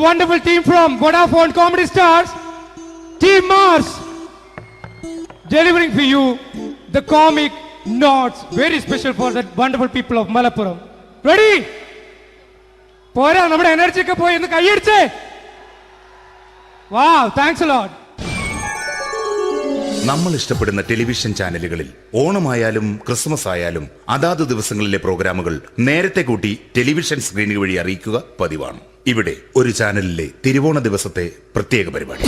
Wonderful team from Vodafone Comedy Stars, Team Mars, delivering for you the comic notes, very special for the wonderful people of Malappuram. Ready? പോരാ, നമ്മുടെ energy ഒക്കെ പോയി, ഒന്ന് കൈയടിച്ചേ. Wow, thanks a lot. നമ്മൾ ഇഷ്ടപ്പെടുന്ന television ചാനലുകളിൽ ഓണമായാലും Christmas ആയാലും അതാത് ദിവസങ്ങളിലെ പ്രോഗ്രാമുകൾ നേരത്തെ കൂട്ടി ടെലിവിഷൻ സ്ക്രീനുകൾ വഴി അറിയിക്കുക പതിവാണ്. ഇവിടെ ഒരു ചാനലിലെ തിരുവോണ ദിവസത്തെ പ്രത്യേക പരിപാടി.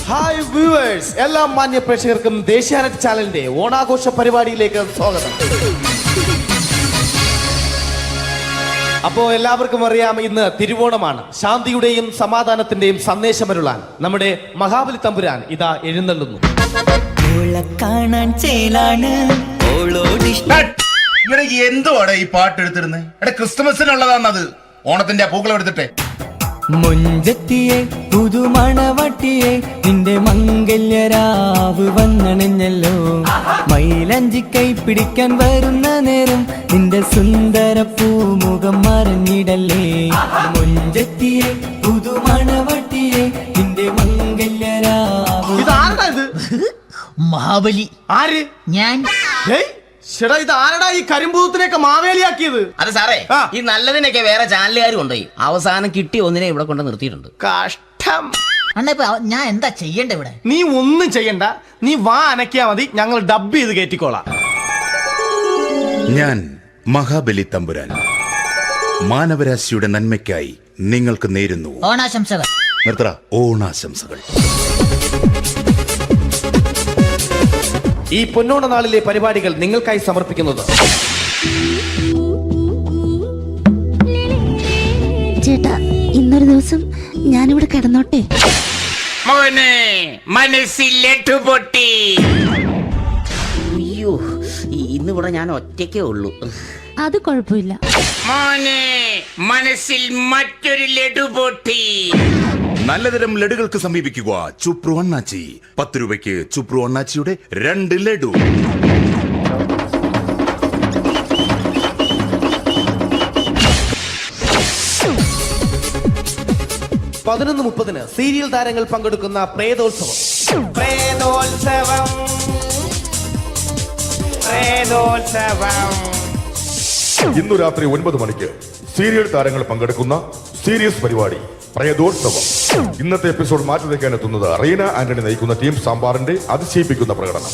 ഹായ് വ്യൂവേഴ്സ്, എല്ലാ മാന്യ പ്രേക്ഷകർക്കും ദേശീയാനെറ്റ് ചാനലിന്റെ ഓണാഘോഷ പരിപാടിയിലേക്ക് സ്വാഗതം. അപ്പോൾ എല്ലാവർക്കും അറിയാം, ഇന്ന് തിരുവോണമാണ്. ശാന്തിയുടെയും സമാധാനത്തിന്റെയും സന്ദേശമരുളാൻ നമ്മുടെ മഹാബലി തമ്പുരാൻ ഇതാ എഴുന്നള്ളുന്നു. എന്തുവാടെ ഈ പാട്ട് എടുത്തിരുന്നത്? എടാ, ക്രിസ്തുമസിനുള്ളതാണത്. ഓണത്തിന്റെ പൂക്കളം എടുത്തിട്ടെ. മുഞ്ചത്തിയെ പുതുമണവട്ടിയെ നിന്റെ മംഗല്യരാവ് വന്നണഞ്ഞല്ലോ. മൈലഞ്ചി കൈ പിടിക്കാൻ വരുന്ന നേരം നിന്റെ സുന്ദര പൂമുഖം മറഞ്ഞിടല്ലേ. മുഞ്ചത്തിയെ പുതുമണവട്ടിയെ നിന്റെ മംഗല്യരാവ്. ഇതാരടാ ഇത്? മഹാബലി. ആര്? ഞാൻ. ചേട്ടാ, ഇത് ആരടാ ഈ കരിമ്പൂത്തിനെയൊക്കെ മാവേലിയാക്കിയത്? അതെ സാറേ, ഈ നല്ലതിനൊക്കെ വേറെ ചാനലുകാർ കൊണ്ടുപോയി അവസാനം കിട്ടിയ ഒന്നിനെ ഇവിടെ കൊണ്ട് നിർത്തിയിട്ടുണ്ട്. കഷ്ടം. അണ്ണാ, ഇപ്പൊ ഞാൻ എന്താ ചെയ്യണ്ടേ ഇവിടെ? നീ ഒന്നും ചെയ്യണ്ട, നീ വാ അനക്കിയാ മതി, ഞങ്ങൾ ഡബ് ചെയ്ത് കയറ്റിക്കോളാം. ഞാൻ മഹാബലി തമ്പുരാൻ മാനവരാശിയുടെ നന്മയ്ക്കായി നിങ്ങൾക്ക് നേരുന്നു ഓണാശംസകൾ. നിർത്തറ. ഓണാശംസകൾ. ഈ പൊന്നോണ നാളിലെ പരിപാടികൾ നിങ്ങൾക്കായി സമർപ്പിക്കുന്നത് ചേട്ടാ, ഇന്നൊരു ദിവസം ഞാനിവിടെ കിടന്നോട്ടെ. മോനെ മനസ്സിലെട്ടു പൊട്ടി. അയ്യോ, ഇന്നിവിടെ ഞാൻ ഒറ്റയ്ക്കേ ഉള്ളൂ. അത് കുഴപ്പമില്ല. മോനെ മനസ്സിൽ മറ്റൊരു ലഡു പൊട്ടി. നല്ലതരം ലഡുകൾക്ക് സമീപിക്കുക ചുപ്രു അണ്ണാച്ചി. 10 രൂപയ്ക്ക് ചുപ്രു അണ്ണാച്ചിയുടെ 2 ലഡു. (11:30) സീരിയൽ താരങ്ങൾ പങ്കെടുക്കുന്ന പ്രേതോത്സവം. ഇന്നു രാത്രി 9 മണിക്ക് സീരിയൽ താരങ്ങൾ പങ്കെടുക്കുന്ന സീരീസ് പരിപാടി പ്രേതോത്സവം. ഇന്നത്തെ എപ്പിസോഡ് മാറ്റി വയ്ക്കാൻ എത്തുന്നത് റീന ആന്റണി നയിക്കുന്ന ടീം സാമ്പാറിന്റെ അതിശയിപ്പിക്കുന്ന പ്രകടനം.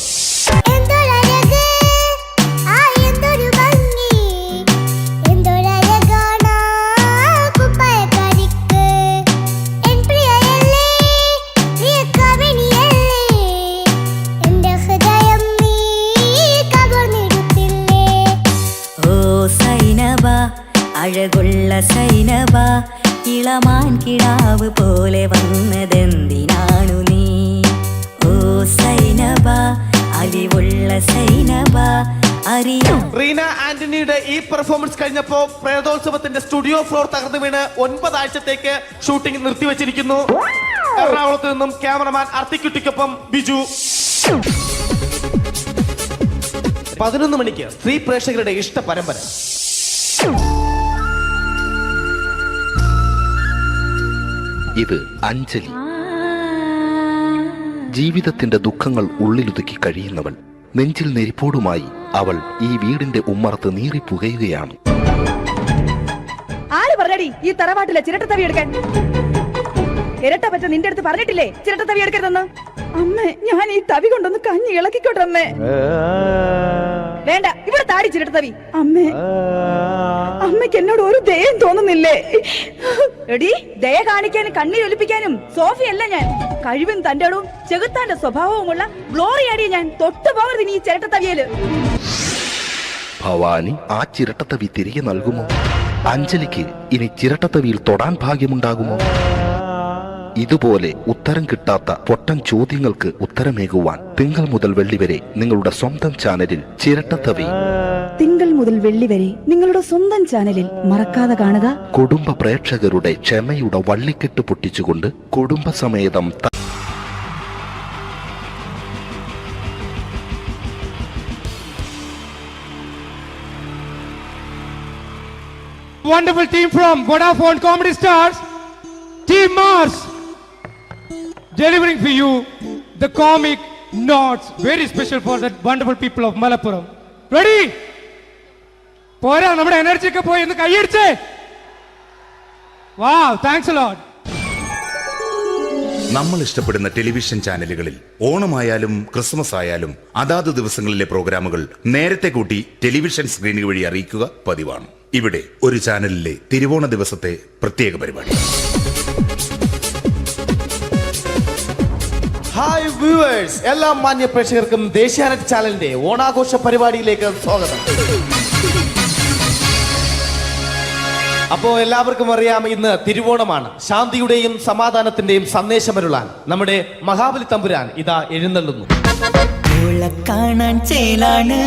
അഴകുള്ള സൈനബ, ഇളമാൻ കിടാവ് പോലെ വന്നതെന്തിനാണു നീ? ഓ സൈനബ, അലിവുള്ള സൈനബ, അറിയാം. റീന ആന്റണിയുടെ ഈ പെർഫോമൻസ് കഴിഞ്ഞപ്പോ പ്രേതോത്സവത്തിന്റെ സ്റ്റുഡിയോ ഫ്ലോർ തകർന്നു വീണ് 9 ആഴ്ചത്തേക്ക് ഷൂട്ടിംഗ് നിർത്തിവെച്ചിരിക്കുന്നു. എറണാകുളത്ത് നിന്നും ക്യാമറമാൻ അർത്തിക്കുട്ടിക്കൊപ്പം ബിജു. 11 മണിക്ക് സ്ത്രീ പ്രേക്ഷകരുടെ ഇഷ്ട പരമ്പര. ഇത് അഞ്ജലി. ജീവിതത്തിന്റെ ദുഃഖങ്ങൾ ഉള്ളിലൊതുക്കി കഴിയുന്നവൾ. നെഞ്ചിൽ നെരിപ്പോടുമായി അവൾ ഈ വീടിന്റെ ഉമ്മറത്ത് നീറി പുകയുകയാണ്. ആര് പറഞ്ഞടി ഈ തറവാട്ടിലെ ചിരട്ടത്തവി എടുക്കാൻ? ഇരട്ട പറ്റ നിന്റെ അടുത്ത് പറഞ്ഞിട്ടില്ലേ ചിരട്ടത്തവി എടുക്കരുതെന്ന്? അമ്മേ, ഞാൻ ഈ തവി കൊണ്ടൊന്ന് കഞ്ഞി ഇളക്കിക്കോട്ടെ അമ്മേ. വേണ്ട, ഇവിടെ താടി ചിരട്ടത്തവി. അമ്മേ, അമ്മയ്ക്ക് എന്നോട് ഒരു ദയം തോന്നുന്നില്ലേ? എടി, ദയ കാണിക്കാനും കണ്ണീരൊലിപ്പിക്കാനും സോഫിയല്ല ഞാൻ. കഴിവും തന്റെടവും ചെകുത്താന്റെ സ്വഭാവവുമുള്ള ഗ്ലോറി ആടിയ ഞാൻ. തൊട്ടു പോകരുത് നീ ചിരട്ടത്തവിയല്. ഭവാനി ആ ചിരട്ടത്തവി തിരികെ നൽകുമോ? അഞ്ജലിക്ക് ഇനി ചിരട്ടത്തവിയിൽ തൊടാൻ ഭാഗ്യമുണ്ടാകുമോ? ഇതുപോലെ ഉത്തരം കിട്ടാത്ത പൊട്ടൻ ചോദ്യങ്ങൾക്ക് ഉത്തരമേകുവാൻ തിങ്കൾ മുതൽ വെള്ളി വരെ നിങ്ങളുടെ സ്വന്തം ചാനലിൽ ചിരട്ടത്തവി. തിങ്കൾ മുതൽ വെള്ളി വരെ നിങ്ങളുടെ സ്വന്തം ചാനലിൽ മറക്കാതെ കാണുക. കുടുംബ പ്രേക്ഷകരുടെ ക്ഷമയുടെ വള്ളിക്കെട്ട് പൊട്ടിച്ചുകൊണ്ട് കുടുംബസമേതം wonderful team from Vodafone Comedy Stars, Team Mars, delivering for you the comic notes, very special for the wonderful people of Malappuram. Ready? പോരാ നമ്മുടെ എനർജി ഒക്കെ പോയി ഒന്ന് കൈയടിച്ചേ. Wow, thanks a lot. നമ്മൾ ഇഷ്ടപ്പെടുന്ന ടെലിവിഷൻ ചാനലുകളിൽ ഓണമായാലും ക്രിസ്മസ് ആയാലും അതാത് ദിവസങ്ങളിലെ പ്രോഗ്രാമുകൾ നേരത്തെ കൂട്ടി ടെലിവിഷൻ സ്ക്രീനുകൾ വഴി അറിയിക്കുക പതിവാണ്. ഇവിടെ ഒരു ചാനലിലെ തിരുവോണ ദിവസത്തെ പ്രത്യേക പരിപാടി. ഹായ് വ്യൂവേഴ്സ്, എല്ലാ മാന്യ പ്രേക്ഷകർക്കും ദേശീയാനെറ്റ് ചാനലിന്റെ ഓണാഘോഷ പരിപാടിയിലേക്ക് സ്വാഗതം. അപ്പോ എല്ലാവർക്കും അറിയാം, ഇന്ന് തിരുവോണമാണ്. ശാന്തിയുടെയും സമാധാനത്തിന്റെയും സന്ദേശമരുളാൻ നമ്മുടെ മഹാബലി തമ്പുരാൻ ഇതാ എഴുന്നള്ളുന്നു. കാണാൻ ചേലാണ്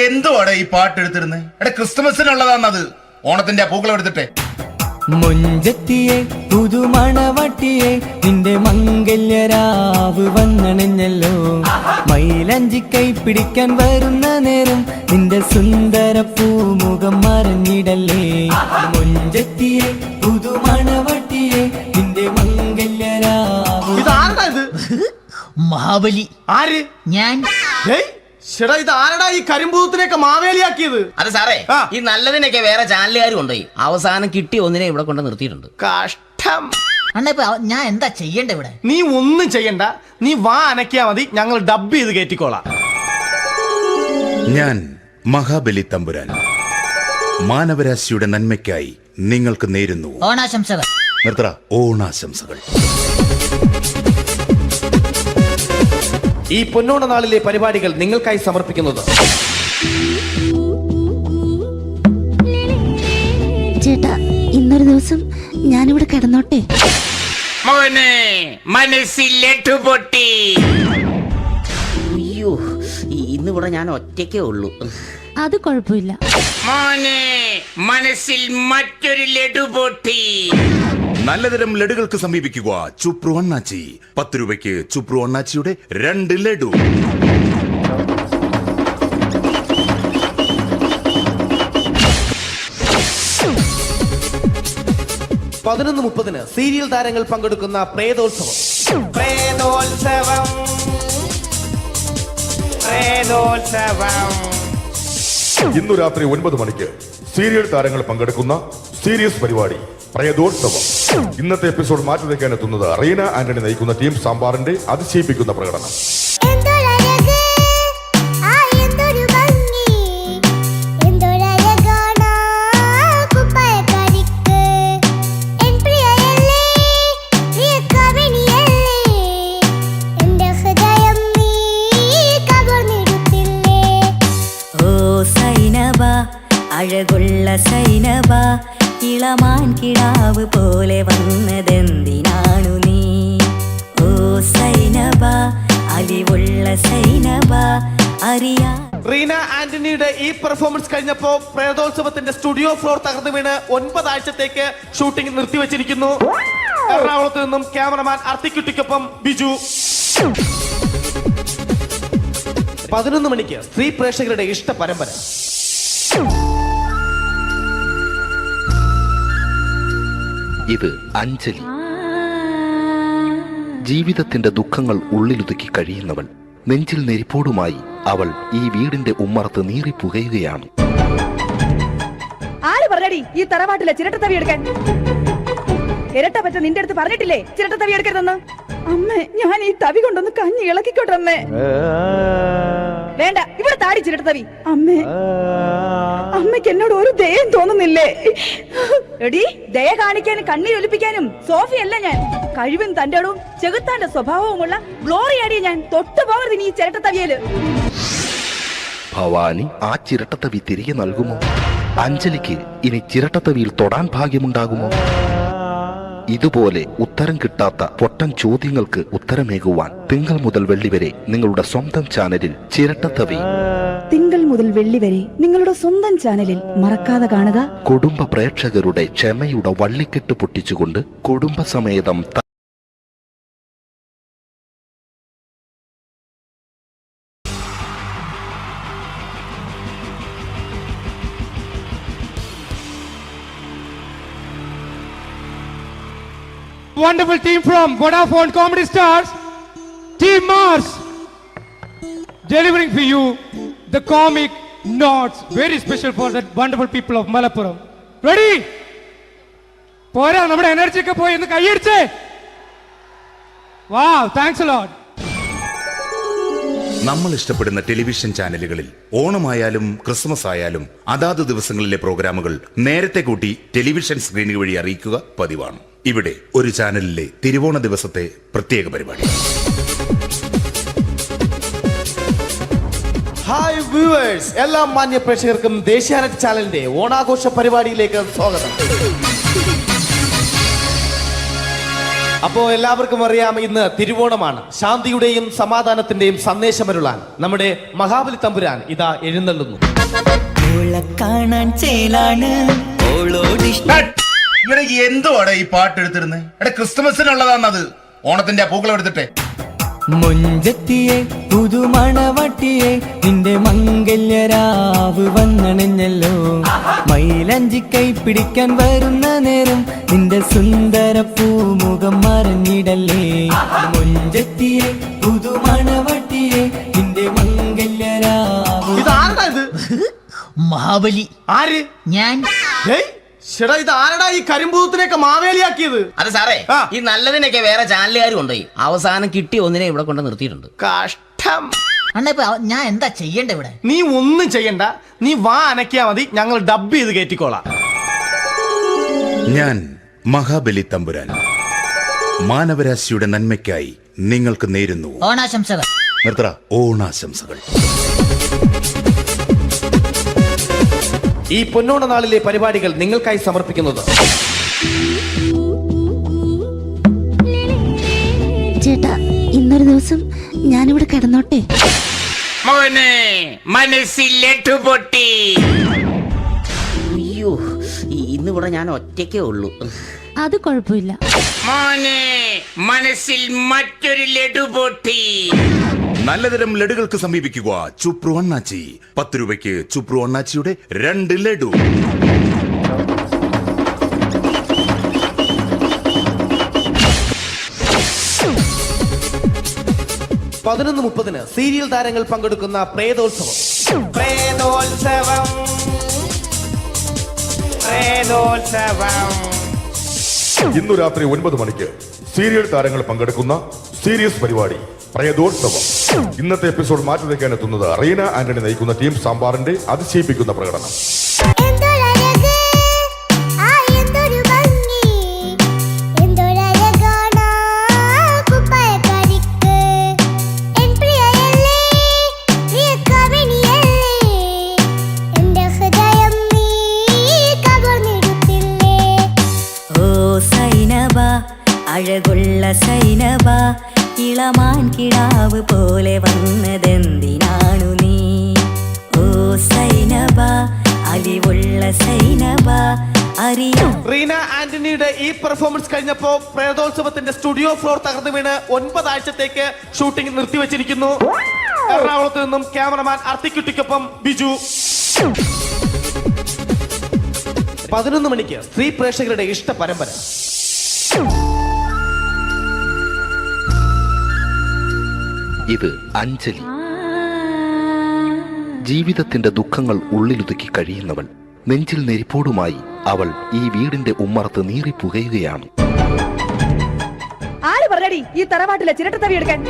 എന്തുവാടെ ഈ പാട്ട് എടുത്തിരുന്നത്? എടാ ക്രിസ്മസിനുള്ളതാണത്. ഓണത്തിന്റെ പൂക്കളം എടുത്തിട്ടെ. മുഞ്ചത്തിയെ പുതുമണവട്ടിയെ നിന്റെ മംഗല്യരാവ് വന്നണഞ്ഞല്ലോ. മൈലഞ്ചി കൈ പിടിക്കാൻ വരുന്ന നേരം നിന്റെ സുന്ദര പൂമുഖം മറഞ്ഞിടല്ലേ. മുഞ്ചത്തിയെ പുതുമണവട്ടിയെ നിന്റെ മംഗല്യരാവ്. ഇതാരടാ ഇത്? മഹാബലി. ആര്? ഞാൻ. ചേട്ടാ, ഇത് ആരടാ ഈ കരിമ്പൂത്തിനെയൊക്കെ മാവേലിയാക്കിയത്? അതെ സാറേ, ഈ നല്ലതിനൊക്കെ വേറെ ചാനലുകാർ കൊണ്ടുപോയി അവസാനം കിട്ടിയ ഒന്നിനെ ഇവിടെ കൊണ്ട് നിർത്തിയിട്ടുണ്ട്. കഷ്ടം. ഞാൻ എന്താ ചെയ്യണ്ടേ ഇവിടെ? നീ ഒന്നും ചെയ്യണ്ട, നീ വാ അനക്കിയാ മതി, ഞങ്ങൾ ഡബ് ചെയ്ത് കയറ്റിക്കോളാം. ഞാൻ മഹാബലി തമ്പുരാൻ മാനവരാശിയുടെ നന്മയ്ക്കായി നിങ്ങൾക്ക് നേരുന്നു ഓണാശംസകൾ. നിർത്തറ. ഓണാശംസകൾ. ഈ പൊന്നോണ നാളിലെ പരിപാടികൾ നിങ്ങൾക്കായി സമർപ്പിക്കുന്നത് ചേട്ടാ, ഇന്നൊരു ദിവസം ഞാനിവിടെ കിടന്നോട്ടെ. മോനെ മനസ്സിൽ ലഡുപൊട്ടി. അയ്യോ, ഇന്നിവിടെ ഞാൻ ഒറ്റയ്ക്കേ ഉള്ളൂ. അത് കുഴപ്പമില്ല. മോനെ മനസ്സിൽ മറ്റൊരു ലഡുപൊട്ടി. നല്ലതരം ലഡുകൾക്ക് സമീപിക്കുക ചുപ്രു അണ്ണാച്ചി. 10 രൂപയ്ക്ക് ചുപ്രു അണ്ണാച്ചിയുടെ 2 ലഡു. പതിനൊന്ന് 30 സീരിയൽ താരങ്ങൾ പങ്കെടുക്കുന്ന പ്രേതോത്സവം. ഇന്നു രാത്രി 9 മണിക്ക് സീരിയൽ താരങ്ങൾ പങ്കെടുക്കുന്ന സീരിയസ് പരിപാടി പ്രേതോത്സവം. ഇന്നത്തെ എപ്പിസോഡ് മാറ്റി വയ്ക്കാൻ എത്തുന്നത് റീന ആന്റണി നയിക്കുന്ന ടീം സാമ്പാറിന്റെ അതിശയിപ്പിക്കുന്ന പ്രകടനം. അഴകുള്ള സൈനബ, ഇളമാൻ കിടാവ് പോലെ വന്നതെന്തിനാണു നീ? ഓ സൈനബ, അലിവുള്ള സൈനബ, അറിയാ. റീന ആന്റണിയുടെ ഈ പെർഫോമൻസ് കഴിഞ്ഞപ്പോ പ്രേതോത്സവത്തിന്റെ സ്റ്റുഡിയോ ഫ്ലോർ തകർന്നു വീണ് 9 ആഴ്ചത്തേക്ക് ഷൂട്ടിംഗ് നിർത്തിവെച്ചിരിക്കുന്നു. എറണാകുളത്ത് നിന്നും ക്യാമറമാൻ അർത്തിക്കുട്ടിക്കൊപ്പം ബിജു. 11 മണിക്ക് സ്ത്രീ പ്രേക്ഷകരുടെ ഇഷ്ട പരമ്പര. ഇത് അഞ്ജലി. ജീവിതത്തിന്റെ ദുഃഖങ്ങൾ ഉള്ളിലൊതുക്കി കഴിയുന്നവൾ. നെഞ്ചിൽ നെരിപ്പോടുമായി അവൾ ഈ വീടിന്റെ ഉമ്മറത്ത് നീറി പുകയുകയാണ്. ആര് പറഞ്ഞടി ഈ തറവാട്ടിലെ ചിരട്ടത്തവി എടുക്കാൻ? ഇരട്ട പറ്റ നിന്റെ അടുത്ത് പറഞ്ഞിട്ടില്ലേ ചിരട്ടത്തവി എടുക്കരുതെന്ന്? അമ്മേ, ഞാൻ ഈ തവി കൊണ്ടൊന്ന് കഞ്ഞി ഇളക്കിക്കോട്ടെ അമ്മേ. വേണ്ട, ഇവിടെ താടി ചിരട്ടത്തവി. അമ്മേ, അമ്മയ്ക്ക് എന്നോട് ഒരു ദയം തോന്നുന്നില്ലേ? എടി, ദയ കാണിക്കാനും കണ്ണീരൊലിപ്പിക്കാനും സോഫിയല്ല ഞാൻ. കഴിവും തന്റെടും ചെകുത്താന്റെ സ്വഭാവവുമുള്ള ഗ്ലോറി ആടിയ ഞാൻ. തൊട്ടു പോകരുത് നീ ചിരട്ടത്തവിയല്. ഭവാനി ആ ചിരട്ടത്തവി തിരികെ നൽകുമോ? അഞ്ജലിക്ക് ഇനി ചിരട്ടത്തവിയിൽ തൊടാൻ ഭാഗ്യമുണ്ടാകുമോ? ഇതുപോലെ ഉത്തരം കിട്ടാത്ത പൊട്ടൻ ചോദ്യങ്ങൾക്ക് ഉത്തരമേകുവാൻ തിങ്കൾ മുതൽ വെള്ളി വരെ നിങ്ങളുടെ സ്വന്തം ചാനലിൽ ചിരട്ടത്തവി. തിങ്കൾ മുതൽ വെള്ളി വരെ നിങ്ങളുടെ സ്വന്തം ചാനലിൽ മറക്കാതെ കാണുക. കുടുംബ പ്രേക്ഷകരുടെ ക്ഷമയുടെ വള്ളിക്കെട്ട് പൊട്ടിച്ചുകൊണ്ട് കുടുംബസമേതം wonderful team from Vodafone Comedy Stars, Team Mars, delivering for you the comic notes, very special for the wonderful people of Malappuram. Ready? പോരാ നമ്മുടെ എനർജി ഒക്കെ പോയി ഒന്ന് കൈയടിച്ചേ. Wow, thanks a lot. നമ്മൾ ഇഷ്ടപ്പെടുന്ന ടെലിവിഷൻ ചാനലുകളിൽ ഓണമായാലും ക്രിസ്മസ് ആയാലും അതാത് ദിവസങ്ങളിലെ പ്രോഗ്രാമുകൾ നേരത്തെ കൂട്ടി ടെലിവിഷൻ സ്ക്രീനുകൾ വഴി അറിയിക്കുക പതിവാണ്. ഇവിടെ ഒരു ചാനലിലെ തിരുവോണ ദിവസത്തെ പ്രത്യേക പരിപാടി. ഹായ് വ്യൂവേഴ്സ്, എല്ലാ മാന്യ പ്രേക്ഷകർക്കും ദേശീയാനെറ്റ് ചാനലിന്റെ ഓണാഘോഷ പരിപാടിയിലേക്ക് സ്വാഗതം. അപ്പോ എല്ലാവർക്കും അറിയാം, ഇന്ന് തിരുവോണമാണ്. ശാന്തിയുടെയും സമാധാനത്തിന്റെയും സന്ദേശമരുളാൻ നമ്മുടെ മഹാബലി തമ്പുരാൻ ഇതാ എഴുന്നള്ളുന്നു. കാണാൻ ചേലാണ് എന്തുവാടാ ഈ പാട്ട് എടുത്തിരുന്നത്? എടാ ക്രിസ്മസിനുള്ളതാണത്. ഓണത്തിന്റെ പൂക്കളം എടുത്തിട്ടെ. മുഞ്ചത്തിയെ പുതുമണവട്ടിയെ നിന്റെ മംഗല്യരാവ് വന്നണഞ്ഞല്ലോ. മൈലഞ്ചി കൈ പിടിക്കാൻ വരുന്ന നേരം നിന്റെ സുന്ദര പൂമുഖം മറഞ്ഞിടല്ലേ. മുഞ്ചത്തിയെ പുതുമണവട്ടിയെ നിന്റെ മംഗല്യരാവ്. ഇതാരടാ ഇത്? മഹാബലി. ആര്? ഞാൻ. ചേട്ടാ, ഇത് ആരടാ ഈ കരിമ്പൂത്തിനെയൊക്കെ മാവേലിയാക്കിയത്? അതെ സാറേ, ഈ നല്ലതിനൊക്കെ വേറെ ചാനലുകാർ കൊണ്ടുപോയി അവസാനം കിട്ടിയ ഒന്നിനെ ഇവിടെ കൊണ്ട് നിർത്തിയിട്ടുണ്ട്. കഷ്ടം. അണ്ണാ ഇപ്പൊ ഞാൻ എന്താ ചെയ്യണ്ടേ ഇവിടെ? നീ ഒന്നും ചെയ്യണ്ട, നീ വാ അനക്കിയാ മതി, ഞങ്ങൾ ഡബ് ചെയ്ത് കയറ്റിക്കോളാം. ഞാൻ മഹാബലി തമ്പുരാൻ മാനവരാശിയുടെ നന്മയ്ക്കായി നിങ്ങൾക്ക് നേരുന്നു ഓണാശംസകൾ. നിർത്തറ. ഓണാശംസകൾ. ഈ പൊന്നോണ നാളിലെ പരിപാടികൾ നിങ്ങൾക്കായി സമർപ്പിക്കുന്നത് ചേട്ടാ, ഇന്നൊരു ദിവസം ഞാനിവിടെ കിടന്നോട്ടെ. മോനെ മനസ്സിൽ ലഡുപൊട്ടി. അയ്യോ, ഇന്നിവിടെ ഞാൻ ഒറ്റയ്ക്കേ ഉള്ളൂ. അത് കുഴപ്പമില്ല. മോനെ മനസ്സിൽ മറ്റൊരു ലഡുപൊട്ടി. നല്ലതരം ലഡുകൾക്ക് സമീപിക്കുക ചുപ്രു അണ്ണാച്ചി. 10 രൂപയ്ക്ക് ചുപ്രു അണ്ണാച്ചിയുടെ 2 ലഡു. പതിനൊന്ന് 30 സീരിയൽ താരങ്ങൾ പങ്കെടുക്കുന്ന പ്രേതോത്സവം. ഇന്നു രാത്രി 9 മണിക്ക് സീരിയൽ താരങ്ങൾ പങ്കെടുക്കുന്ന സീരിയസ് പരിപാടി പ്രേതോത്സവം. ഇന്നത്തെ എപ്പിസോഡ് മാറ്റി വയ്ക്കാൻ എത്തുന്നത് റീന ആന്റണി നയിക്കുന്ന ടീം സാമ്പാറിന്റെ അതിശയിപ്പിക്കുന്ന പ്രകടനം. അഴകുള്ള സൈനബ, ഇളമാൻ കിടാവ് പോലെ വന്നതെന്തിനാണു നീ? ഓ സൈനബ, അലിവുള്ള സൈനബ, അറിയാം. റീന ആന്റണിയുടെ ഈ പെർഫോമൻസ് കഴിഞ്ഞപ്പോ പ്രേതോത്സവത്തിന്റെ സ്റ്റുഡിയോ ഫ്ലോർ തകർന്നു വീണ് 9 ആഴ്ചത്തേക്ക് ഷൂട്ടിംഗ് നിർത്തിവെച്ചിരിക്കുന്നു. എറണാകുളത്ത് നിന്നും ക്യാമറമാൻ അർത്തിക്കുട്ടിക്കൊപ്പം ബിജു. 11 മണിക്ക് സ്ത്രീ പ്രേക്ഷകരുടെ ഇഷ്ട പരമ്പര. ഇത് അഞ്ജലി. ജീവിതത്തിന്റെ ദുഃഖങ്ങൾ ഉള്ളിലൊതുക്കി കഴിയുന്നവൾ. നെഞ്ചിൽ നെരിപ്പോടുമായി അവൾ ഈ വീടിന്റെ ഉമ്മറത്ത് നീറി പുകയുകയാണ്. ആര് പറഞ്ഞടി ഈ തറവാട്ടിലെ ചിരട്ടത്തവി എടുക്കാൻ?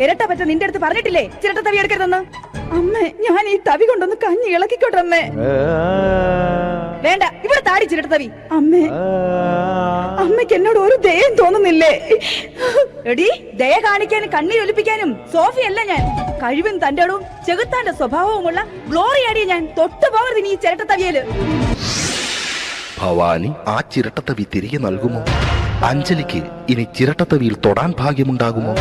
ഇരട്ട പറ്റ നിന്റെ അടുത്ത് പറഞ്ഞിട്ടില്ലേ ചിരട്ടത്തവി എടുക്കരുതെന്ന്? അമ്മേ, ഞാൻ ഈ തവി കൊണ്ടൊന്ന് കഞ്ഞി ഇളക്കിക്കോട്ടെ അമ്മേ. വേണ്ട, ഇവിടെ താടി ചിരട്ടത്തവി. അമ്മേ, അമ്മയ്ക്ക് എന്നോട് ഒരു ദയം തോന്നുന്നില്ലേ? എടി, ദയ കാണിക്കാനും കണ്ണീരൊലിപ്പിക്കാനും സോഫിയല്ല ഞാൻ. കഴിവും തന്റെടവും ചെകുത്താന്റെ സ്വഭാവവുമുള്ള ഗ്ലോറി ആടിയ ഞാൻ. തൊട്ടു പോകരുത് നീ ചിരട്ടത്തവിയല്. ഭവാനി ആ ചിരട്ടത്തവി തിരികെ നൽകുമോ? അഞ്ജലിക്ക് ഇനി ചിരട്ടത്തവിയിൽ തൊടാൻ ഭാഗ്യമുണ്ടാകുമോ?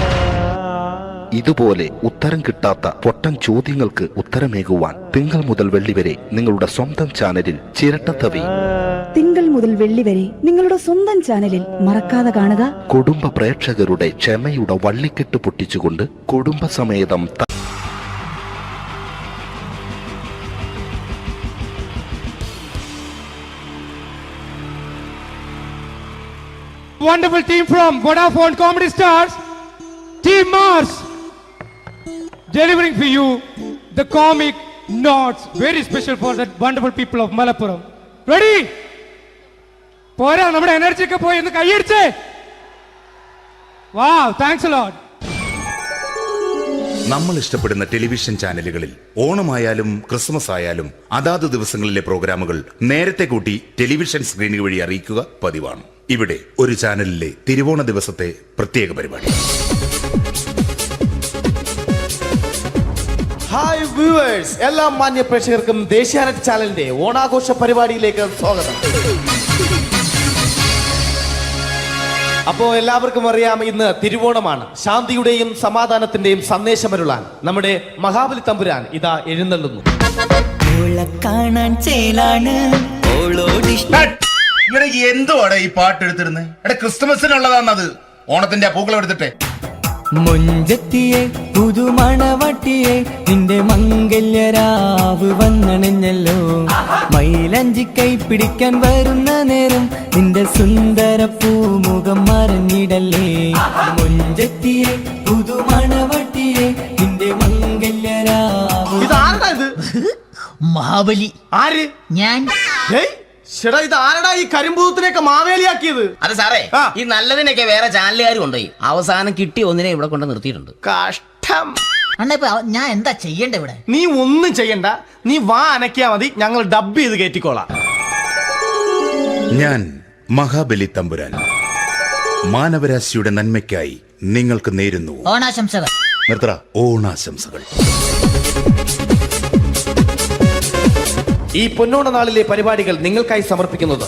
ഇതുപോലെ ഉത്തരം കിട്ടാത്ത പൊട്ടൻ ചോദ്യങ്ങൾക്ക് ഉത്തരമേകുവാൻ തിങ്കൾ മുതൽ വെള്ളി വരെ നിങ്ങളുടെ സ്വന്തം ചാനലിൽ ചിരട്ടത്തവി. തിങ്കൾ മുതൽ വെള്ളി വരെ നിങ്ങളുടെ സ്വന്തം ചാനലിൽ മറക്കാതെ കാണുക. കുടുംബ പ്രേക്ഷകരുടെ ക്ഷമയുടെ വള്ളിക്കെട്ട് പൊട്ടിച്ചുകൊണ്ട് കുടുംബസമേതം wonderful team from Vodafone Comedy Stars, Team Mars, delivering for you the comic notes, very special for the wonderful people of Malappuram. Ready? പോരാ നമ്മുടെ എനർജി ഒക്കെ പോയി ഒന്ന് കൈയടിച്ചേ. Wow, thanks a lot. നമ്മൾ ഇഷ്ടപ്പെടുന്ന ടെലിവിഷൻ ചാനലുകളിൽ ഓണമായാലും ക്രിസ്മസ് ആയാലും അതാത് ദിവസങ്ങളിലെ പ്രോഗ്രാമുകൾ നേരത്തെ കൂട്ടി ടെലിവിഷൻ സ്ക്രീനുകൾ വഴി അറിയിക്കുക പതിവാണ്. ഇവിടെ ഒരു ചാനലിലെ തിരുവോണ ദിവസത്തെ പ്രത്യേക പരിപാടി. ഹായ് വ്യൂവേഴ്സ്, എല്ലാ മാന്യ പ്രേക്ഷകർക്കും ദേശീയാനെറ്റ് ചാനലിന്റെ ഓണാഘോഷ പരിപാടിയിലേക്ക് സ്വാഗതം. അപ്പോ എല്ലാവർക്കും അറിയാം, ഇന്ന് തിരുവോണമാണ്. ശാന്തിയുടെയും സമാധാനത്തിന്റെയും സന്ദേശമരുളാൻ നമ്മുടെ മഹാബലി തമ്പുരാൻ ഇതാ എഴുന്നള്ളുന്നു. കാണാൻ ചേലാണ് എന്തുവാടെ ഈ പാട്ട് എടുത്തിരുന്നത്? എടാ ക്രിസ്മസിനുള്ളതാണത്. ഓണത്തിന്റെ പൂക്കളം എടുത്തിട്ടെ. മുഞ്ചത്തിയെ പുതുമണവട്ടിയെ നിന്റെ മംഗല്യരാവ് വന്നണഞ്ഞല്ലോ. മൈലഞ്ചി കൈ പിടിക്കാൻ വരുന്ന നേരം നിന്റെ സുന്ദര പൂമുഖം മറഞ്ഞിടല്ലേ. മുഞ്ചത്തിയെ പുതുമണവട്ടിയെ നിന്റെ മംഗല്യരാവ്. ഇതാരടാ ഇത്? മഹാബലി. ആര്? ഞാൻ. ചേട്ടാ, ഇത് ആരടാ ഈ കരിമ്പൂത്തിനെയൊക്കെ മാവേലിയാക്കിയത്? അതെ സാറേ, ഈ നല്ലതിനൊക്കെ വേറെ ചാനലുകാർ കൊണ്ടുപോയി അവസാനം കിട്ടിയ ഒന്നിനെ ഇവിടെ കൊണ്ട് നിർത്തിയിട്ടുണ്ട്. കഷ്ടം. ഞാൻ എന്താ ചെയ്യണ്ട ഇവിടെ? നീ ഒന്നും ചെയ്യണ്ട, നീ വാ അനക്കിയാ മതി, ഞങ്ങൾ ഡബ് ചെയ്ത് കയറ്റിക്കോളാം. ഞാൻ മഹാബലി തമ്പുരാൻ മാനവരാശിയുടെ നന്മയ്ക്കായി നിങ്ങൾക്ക് നേരുന്നു ഓണാശംസകൾ. നിർത്തറ. ഓണാശംസകൾ. ഈ പൊന്നോണ നാളിലെ പരിപാടികൾ നിങ്ങൾക്കായി സമർപ്പിക്കുന്നത്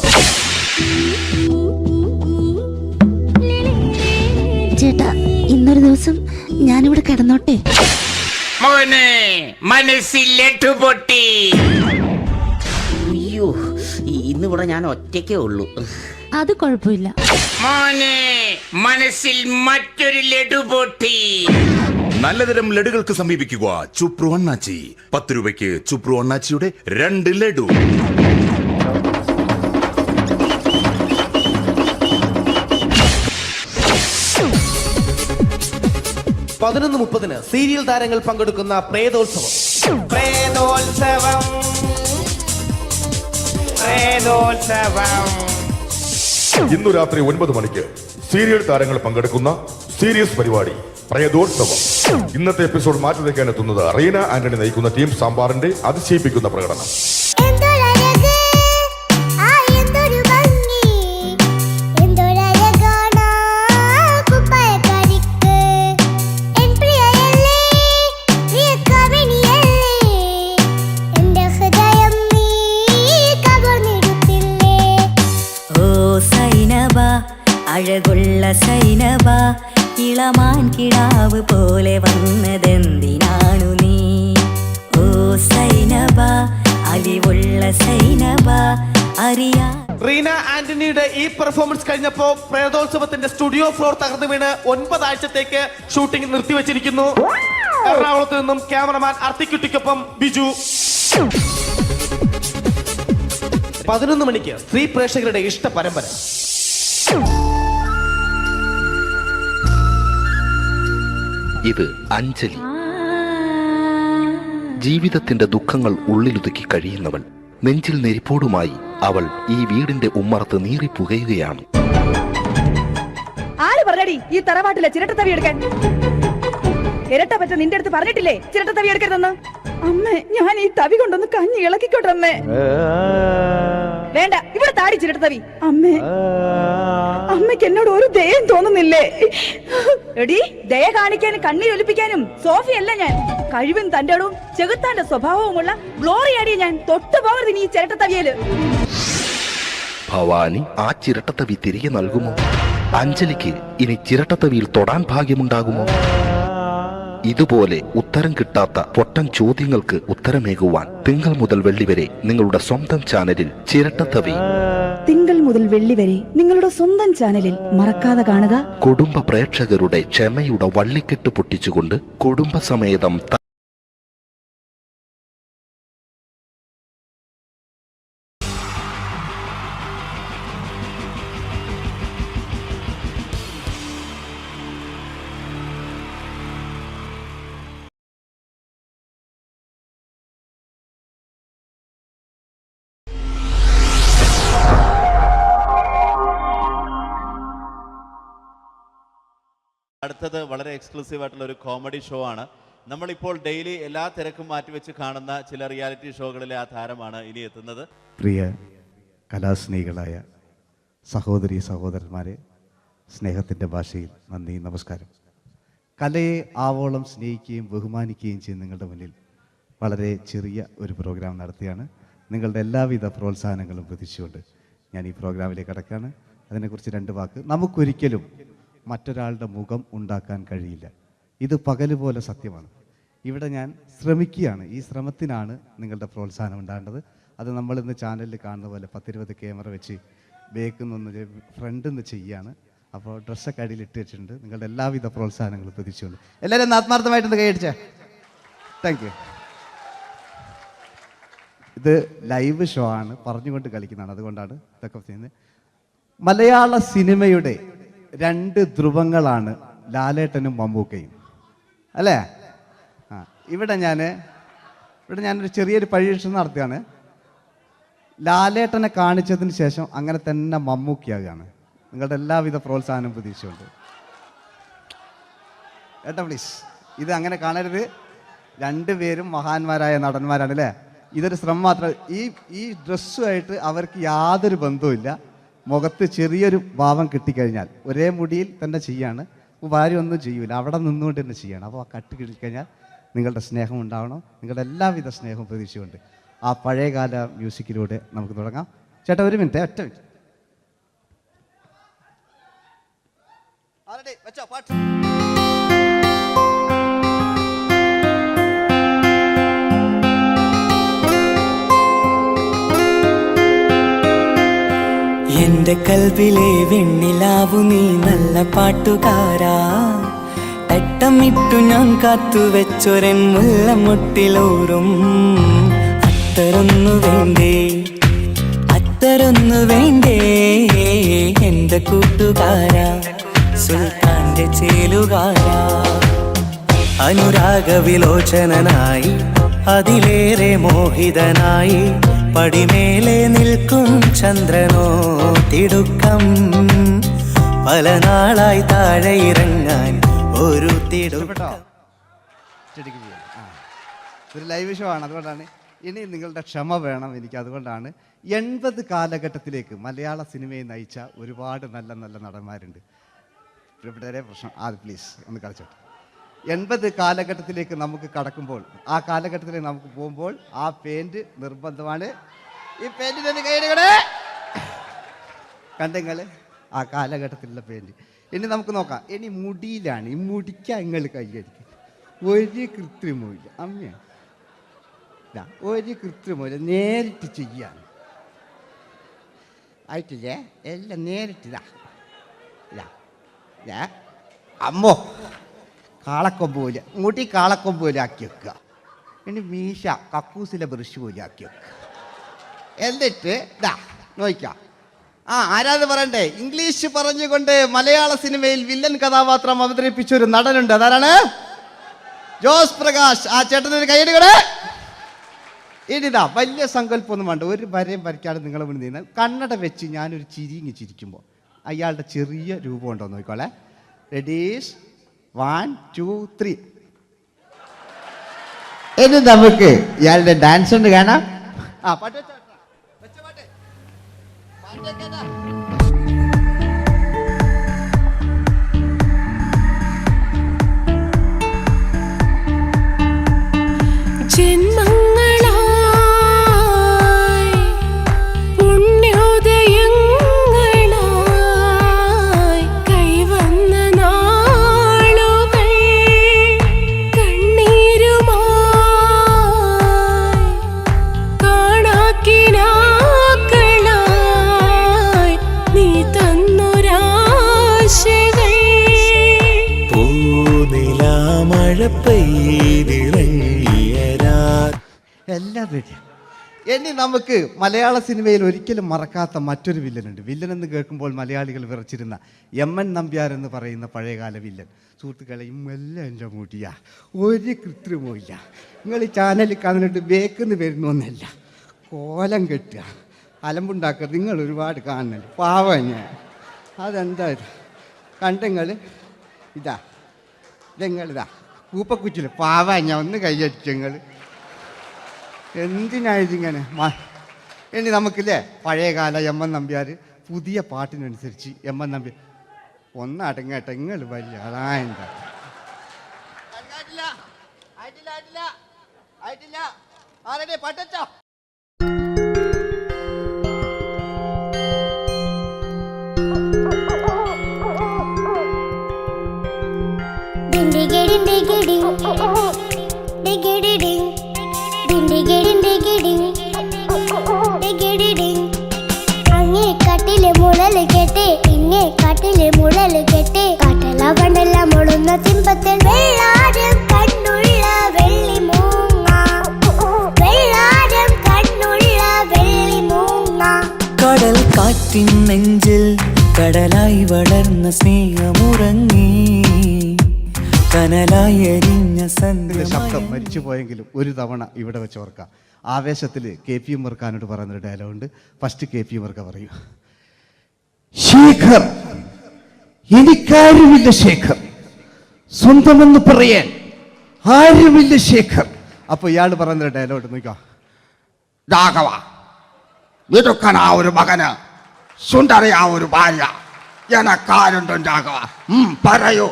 ചേട്ടാ, ഇന്നൊരു ദിവസം ഞാനിവിടെ കിടന്നോട്ടെ. മോനെ മനസ്സിൽ ലഡുപൊട്ടി. അയ്യോ, ഇന്നിവിടെ ഞാൻ ഒറ്റയ്ക്കേ ഉള്ളൂ. അത് കുഴപ്പമില്ല. മോനെ മനസ്സിൽ മറ്റൊരു ലഡുപൊട്ടി. നല്ലതരം ലഡുകൾക്ക് സമീപിക്കുക ചുപ്രു അണ്ണാച്ചി. 10 രൂപയ്ക്ക് ചുപ്രു അണ്ണാച്ചിയുടെ 2 ലഡു. പതിനൊന്ന് 30 സീരിയൽ താരങ്ങൾ പങ്കെടുക്കുന്ന പ്രേതോത്സവം. ഇന്നു രാത്രി 9 മണിക്ക് സീരിയൽ താരങ്ങൾ പങ്കെടുക്കുന്ന സീരിയസ് പരിപാടി പ്രേതോത്സവം. ഇന്നത്തെ എപ്പിസോഡ് മാറ്റി വയ്ക്കാൻ എത്തുന്നത് റീന ആന്റണി നയിക്കുന്ന ടീം സാമ്പാറിന്റെ അതിശയിപ്പിക്കുന്ന പ്രകടനം. അഴകുള്ള സൈനബ, ഇളമാൻ കിടാവ് പോലെ വന്നതെന്തിനാണു നീ? ഓ സൈനബ, അലിവുള്ള സൈനബ, അറിയാ. റീന ആന്റണിയുടെ ഈ പെർഫോമൻസ് കഴിഞ്ഞപ്പോ പ്രേതോത്സവത്തിന്റെ സ്റ്റുഡിയോ ഫ്ലോർ തകർന്നു വീണ് 9 ആഴ്ചത്തേക്ക് ഷൂട്ടിംഗ് നിർത്തിവെച്ചിരിക്കുന്നു. എറണാകുളത്ത് നിന്നും ക്യാമറമാൻ അർത്തിക്കുട്ടിക്കൊപ്പം ബിജു. 11 മണിക്ക് സ്ത്രീ പ്രേക്ഷകരുടെ ഇഷ്ട പരമ്പര. ഇത് അഞ്ജലി. ജീവിതത്തിന്റെ ദുഃഖങ്ങൾ ഉള്ളിലൊതുക്കി കഴിയുന്നവൾ. നെഞ്ചിൽ നെരിപ്പോടുമായി അവൾ ഈ വീടിന്റെ ഉമ്മറത്ത് നീറി പുകയുകയാണ്. ആര് പറഞ്ഞടി ഈ തറവാട്ടിലെ ചിരട്ടത്തവി എടുക്കാൻ? ഇരട്ട പറ്റ നിന്റെ അടുത്ത് പറഞ്ഞിട്ടില്ലേ ചിരട്ടത്തവി എടുക്കരുതെന്ന്? അമ്മേ, ഞാൻ ഈ തവി കൊണ്ടൊന്ന് കഞ്ഞി ഇളക്കിക്കോട്ടെ അമ്മേ. വേണ്ട, ഇവിടെ താടി ചിരട്ടത്തവി. അമ്മേ, അമ്മയ്ക്ക് എന്നോട് ഒരു ദയം തോന്നുന്നില്ലേ? എടി, ദയ കാണിക്കാനും കണ്ണീരൊലിപ്പിക്കാനും സോഫിയല്ല ഞാൻ. കഴിവും തന്റെടവും ചെകുത്താന്റെ സ്വഭാവവുമുള്ള ഗ്ലോറി ആടിയ ഞാൻ. തൊട്ടു പോകരുത് നീ ചിരട്ടത്തവിയല്. ഭവാനി ആ ചിരട്ടത്തവി തിരികെ നൽകുമോ? അഞ്ജലിക്ക് ഇനി ചിരട്ടത്തവിയിൽ തൊടാൻ ഭാഗ്യമുണ്ടാകുമോ? ഇതുപോലെ ഉത്തരം കിട്ടാത്ത പൊട്ടൻ ചോദ്യങ്ങൾക്ക് ഉത്തരമേകുവാൻ തിങ്കൾ മുതൽ വെള്ളി വരെ നിങ്ങളുടെ സ്വന്തം ചാനലിൽ ചിരട്ടത്തവി. തിങ്കൾ മുതൽ വെള്ളി വരെ നിങ്ങളുടെ സ്വന്തം ചാനലിൽ മറക്കാതെ കാണുക. കുടുംബ പ്രേക്ഷകരുടെ ക്ഷമയുടെ വള്ളിക്കെട്ട് പൊട്ടിച്ചുകൊണ്ട് കുടുംബസമേതം അടുത്തത് വളരെ എക്സ്ക്ലൂസീവ് ആയിട്ടുള്ള ഒരു കോമഡി ഷോ ആണ്. നമ്മളിപ്പോൾ ഡെയിലി എല്ലാ തിരക്കും മാറ്റിവെച്ച് കാണുന്ന ചില റിയാലിറ്റി ഷോകളിലെ ആ താരമാണ് ഇനി എത്തുന്നത്. പ്രിയ കലാസ്നേഹികളായ സഹോദരി സഹോദരന്മാരെ, സ്നേഹത്തിൻ്റെ ഭാഷയിൽ നന്ദി, നമസ്കാരം. കലയെ ആവോളം സ്നേഹിക്കുകയും ബഹുമാനിക്കുകയും ചെയ്യുന്ന നിങ്ങളുടെ മുന്നിൽ വളരെ ചെറിയ ഒരു പ്രോഗ്രാം നടത്തിയാണ്. നിങ്ങളുടെ എല്ലാവിധ പ്രോത്സാഹനങ്ങളും പ്രതീക്ഷിച്ചുകൊണ്ട് ഞാൻ ഈ പ്രോഗ്രാമിലേക്ക് കടക്കുകയാണ്. അതിനെക്കുറിച്ച് 2 വാക്ക്. നമുക്കൊരിക്കലും മറ്റൊരാളുടെ മുഖം ഉണ്ടാക്കാൻ കഴിയില്ല. ഇത് പകല് പോലെ സത്യമാണ്. ഇവിടെ ഞാൻ ശ്രമിക്കുകയാണ്. ഈ ശ്രമത്തിനാണ് നിങ്ങളുടെ പ്രോത്സാഹനം ഉണ്ടാകേണ്ടത്. അത് നമ്മളിന്ന് ചാനലിൽ കാണുന്ന പോലെ 10-20 ക്യാമറ വെച്ച് ബേക്കുന്നൊന്ന് ഫ്രണ്ടിൽ നിന്ന് ചെയ്യുകയാണ്. അപ്പോൾ ഡ്രസ്സൊക്കെ അടിയിൽ ഇട്ട് വെച്ചിട്ടുണ്ട്. നിങ്ങളുടെ എല്ലാവിധ പ്രോത്സാഹനങ്ങളും പ്രതീക്ഷിച്ചുകൊണ്ട് എല്ലാവരും ആത്മാർത്ഥമായിട്ടൊന്ന് കൈയടിച്ചേ. Thank you. ഇത് ലൈവ് ഷോ ആണ്, പറഞ്ഞുകൊണ്ട് കളിക്കുന്നതാണ്. അതുകൊണ്ടാണ് ഇതൊക്കെ ചെയ്യുന്നത്. മലയാള സിനിമയുടെ 2 ധ്രുവങ്ങളാണ് ലാലേട്ടനും മമ്മൂക്കയും, അല്ലേ? ഇവിടെ ഞാനൊരു ചെറിയൊരു പരീക്ഷണം നടത്തുകയാണ്. ലാലേട്ടനെ കാണിച്ചതിന് ശേഷം അങ്ങനെ തന്നെ മമ്മൂക്കയാകുകയാണ്. നിങ്ങളുടെ എല്ലാവിധ പ്രോത്സാഹനം പ്രതീക്ഷിച്ചുകൊണ്ട് ഏട്ടാ പ്ലീസ്, ഇത് അങ്ങനെ കാണരുത്. 2 പേരും മഹാന്മാരായ നടന്മാരാണ്, അല്ലേ? ഇതൊരു ശ്രമം മാത്രം. ഈ ഡ്രസ്സുമായിട്ട് അവർക്ക് യാതൊരു ബന്ധവുമില്ല. മുഖത്ത് ചെറിയൊരു ഭാവം കിട്ടിക്കഴിഞ്ഞാൽ ഒരേ മുടിയിൽ തന്നെ ചെയ്യാണ്. ഭാര്യ ഒന്നും ചെയ്യൂല, അവിടെ നിന്നുകൊണ്ട് തന്നെ ചെയ്യണം. അപ്പോൾ ആ കട്ട് കിട്ടിക്കഴിഞ്ഞാൽ നിങ്ങളുടെ സ്നേഹം ഉണ്ടാവണം. നിങ്ങളുടെ എല്ലാവിധ സ്നേഹവും പ്രതീക്ഷിച്ചുകൊണ്ട് ആ പഴയകാല മ്യൂസിക്കിലൂടെ നമുക്ക് തുടങ്ങാം. ചേട്ടാ ഒരു മിനിറ്റ്, ഒറ്റ മിനിറ്റ്. എന്റെ കൽവിലെ വെണ്ണിലാവു നീ നല്ല പാട്ടുകാരാ, തട്ടമിട്ടു ഞാൻ കാത്തുവെച്ചൊരൻ മുല്ലമൊട്ടിലോറും. അത്തരൊന്നു വേണ്ടേ എന്റെ കൂട്ടുകാരാ, സുൽത്താന്റെ ചേലുകാരാ. അനുരാഗവിലോചനായി അതിലേറെ മോഹിതനായി പടിമേലെ നിൽക്കും ചന്ദ്രനോ തിടുക്കം. പല നാളായി താഴെ ഇറങ്ങാൻ ഒരു തിടുക്കം. ഒരു ലൈവ് ഷോ ആണ്, അതുകൊണ്ടാണ്. ഇനി നിങ്ങളുടെ ക്ഷമ വേണം എനിക്ക്. അതുകൊണ്ടാണ് 80 കാലഘട്ടത്തിലേക്ക് മലയാള സിനിമയെ നയിച്ച ഒരുപാട് നല്ല നല്ല നടന്മാരുണ്ട്. ഇവിടെ പ്രശ്നം പ്ലീസ് ഒന്ന് കളിച്ചോട്ടെ. 80 കാലഘട്ടത്തിലേക്ക് നമുക്ക് കടക്കുമ്പോൾ, ആ കാലഘട്ടത്തിലേക്ക് നമുക്ക് പോകുമ്പോൾ ആ പെയിന്റ് നിർബന്ധമാണ്. ഈ പെയിന്റിന് കൈയിടുകളെ കണ്ടെങ്കിൽ ആ കാലഘട്ടത്തിലുള്ള പെയിന്റ്. ഇനി നമുക്ക് നോക്കാം. ഇനി മുടിയിലാണ്. ഈ മുടിക്കാൻ നിങ്ങൾ കൈയടിക്കും. ഒരു കൃത്രിമില്ല അമ്മയാണ്, ഒരു കൃത്രിമില്ല. നേരിട്ട് ചെയ്യാൻ ആയിട്ടില്ലേ? എല്ലാം നേരിട്ടിതാ. അമ്മോ കാളക്കൊമ്പ് പോലെ മുടി കാളക്കൊമ്പ് പോലെ ആക്കി വെക്കുക. ഇനി മീശ കക്കൂസിലെ ബ്രഷ് പോലെ ആക്കി വെക്കുക. എന്നിട്ട് നോക്കാം. ആരാത് പറയണ്ടേ? ഇംഗ്ലീഷ് പറഞ്ഞുകൊണ്ട് മലയാള സിനിമയിൽ വില്ലൻ കഥാപാത്രം അവതരിപ്പിച്ച ഒരു നടനുണ്ട്. അതാരാണ്? ജോസ് പ്രകാശ്. ആ ചേട്ടനൊരു കൈയ്യടികളെ. ഇനിതാ വലിയ സങ്കല്പമൊന്നും വേണ്ട, ഒരു വരയും വരയ്ക്കാതെ നിങ്ങളെ മുന്നിൽ നിന്ന് കണ്ണട വെച്ച് ഞാനൊരു ചിരിക്കുമ്പോൾ അയാളുടെ ചെറിയ രൂപം ഉണ്ടോ നോക്കിക്കോളെ. റെഡീസ് 1 2 3. ഇനി നമുക്ക് ഇയാളുടെ ഡാൻസ് ഉണ്ട് കാണാം. പാട്ട് വെച്ച പാട്ട് ജന്മങ്ങളായി പുണ്യോദയങ്ങളായി കൈവന്ന നാളുകൾ കണ്ണീരുമായി കാണാക്കിനാക്കളായി നീ തന്നൊരാശകൾ. പൂനിലാമഴ പെയ്തിറങ്ങിയരാ. എല്ലാം റെഡി. ഇനി നമുക്ക് മലയാള സിനിമയിൽ ഒരിക്കലും മറക്കാത്ത മറ്റൊരു വില്ലനുണ്ട്. വില്ലൻ എന്ന് കേൾക്കുമ്പോൾ മലയാളികൾ വിറച്ചിരുന്ന MN നമ്പ്യാർ എന്ന് പറയുന്ന പഴയകാല വില്ലൻ. സുഹൃത്തുക്കളെയും എല്ലാം എൻ്റെ കൂട്ടിയാ, ഒരു കൃത്രിമവും ഇല്ല. നിങ്ങൾ ഈ ചാനലിൽ കാണുന്നുണ്ട് ബേക്കെന്ന് വരുന്നൊന്നല്ല, കോലം കെട്ടുക, അലമ്പുണ്ടാക്കുക. നിങ്ങൾ ഒരുപാട് കാണുന്നുണ്ട്. പാവം ഞാൻ. അതെന്താ ഇത് കണ്ടെങ്കിൽ ഇതാ നിങ്ങളിതാ കൂപ്പക്കുച്ചില് പാവ ഞാൻ ഒന്ന് കൈയടിച്ചു നിങ്ങൾ എന്തിനായതിങ്ങനെ ഇനി നമുക്കില്ലേ പഴയകാല എം എൻ നമ്പ്യാർ പുതിയ പാട്ടിനനുസരിച്ച് എം എൻ നമ്പ്യാർ ഒന്നടങ്ങട്ടെ നിങ്ങൾ വലിയ അതായെന്താ അങ്ങേ കാട്ടിലെ മുളല് കേട്ട് ഇങ്ങേ കാട്ടിലെ മുളല് കേട്ട് കാട്ടലവണ്ണെല്ലാം മുളുന്ന തിമ്പത്തിൽ വെള്ളാരം കണ്ണുള്ള വെള്ളി മൂങ്ങ വെള്ളാരം കണ്ണുള്ള വെള്ളി മൂങ്ങ കടൽ കാറ്റിൻ നെഞ്ചിൽ കടലായി വളർന്ന സ്നേഹമുറങ്ങി കനലായി എരിഞ്ഞ ശബ്ദം മരിച്ചു പോയെങ്കിലും ഒരു തവണ ഇവിടെ വെച്ച് ഓർക്കാം. ആവേശത്തിൽ KP ഉമ്മർഖാനോട് പറയുന്നൊരു ഡയലോഗുണ്ട്. ഫസ്റ്റ് KP ഉമ്മർഖ പറയൂ. ശേഖർ, എനിക്കാരുമില്ല ശേഖർ, സ്വന്തമെന്ന് പറയാൻ ആരുമില്ല ശേഖർ. അപ്പൊ ഇയാൾ പറയുന്നൊരു ഡയലോഗ് നോക്കാം. രാഘവ, മിടുക്കൻ ആ ഒരു മകന്, സുന്ദരി ആ ഒരു ഭാര്യ, എനക്കാരുണ്ടോ രാഘവ? പറയൂ.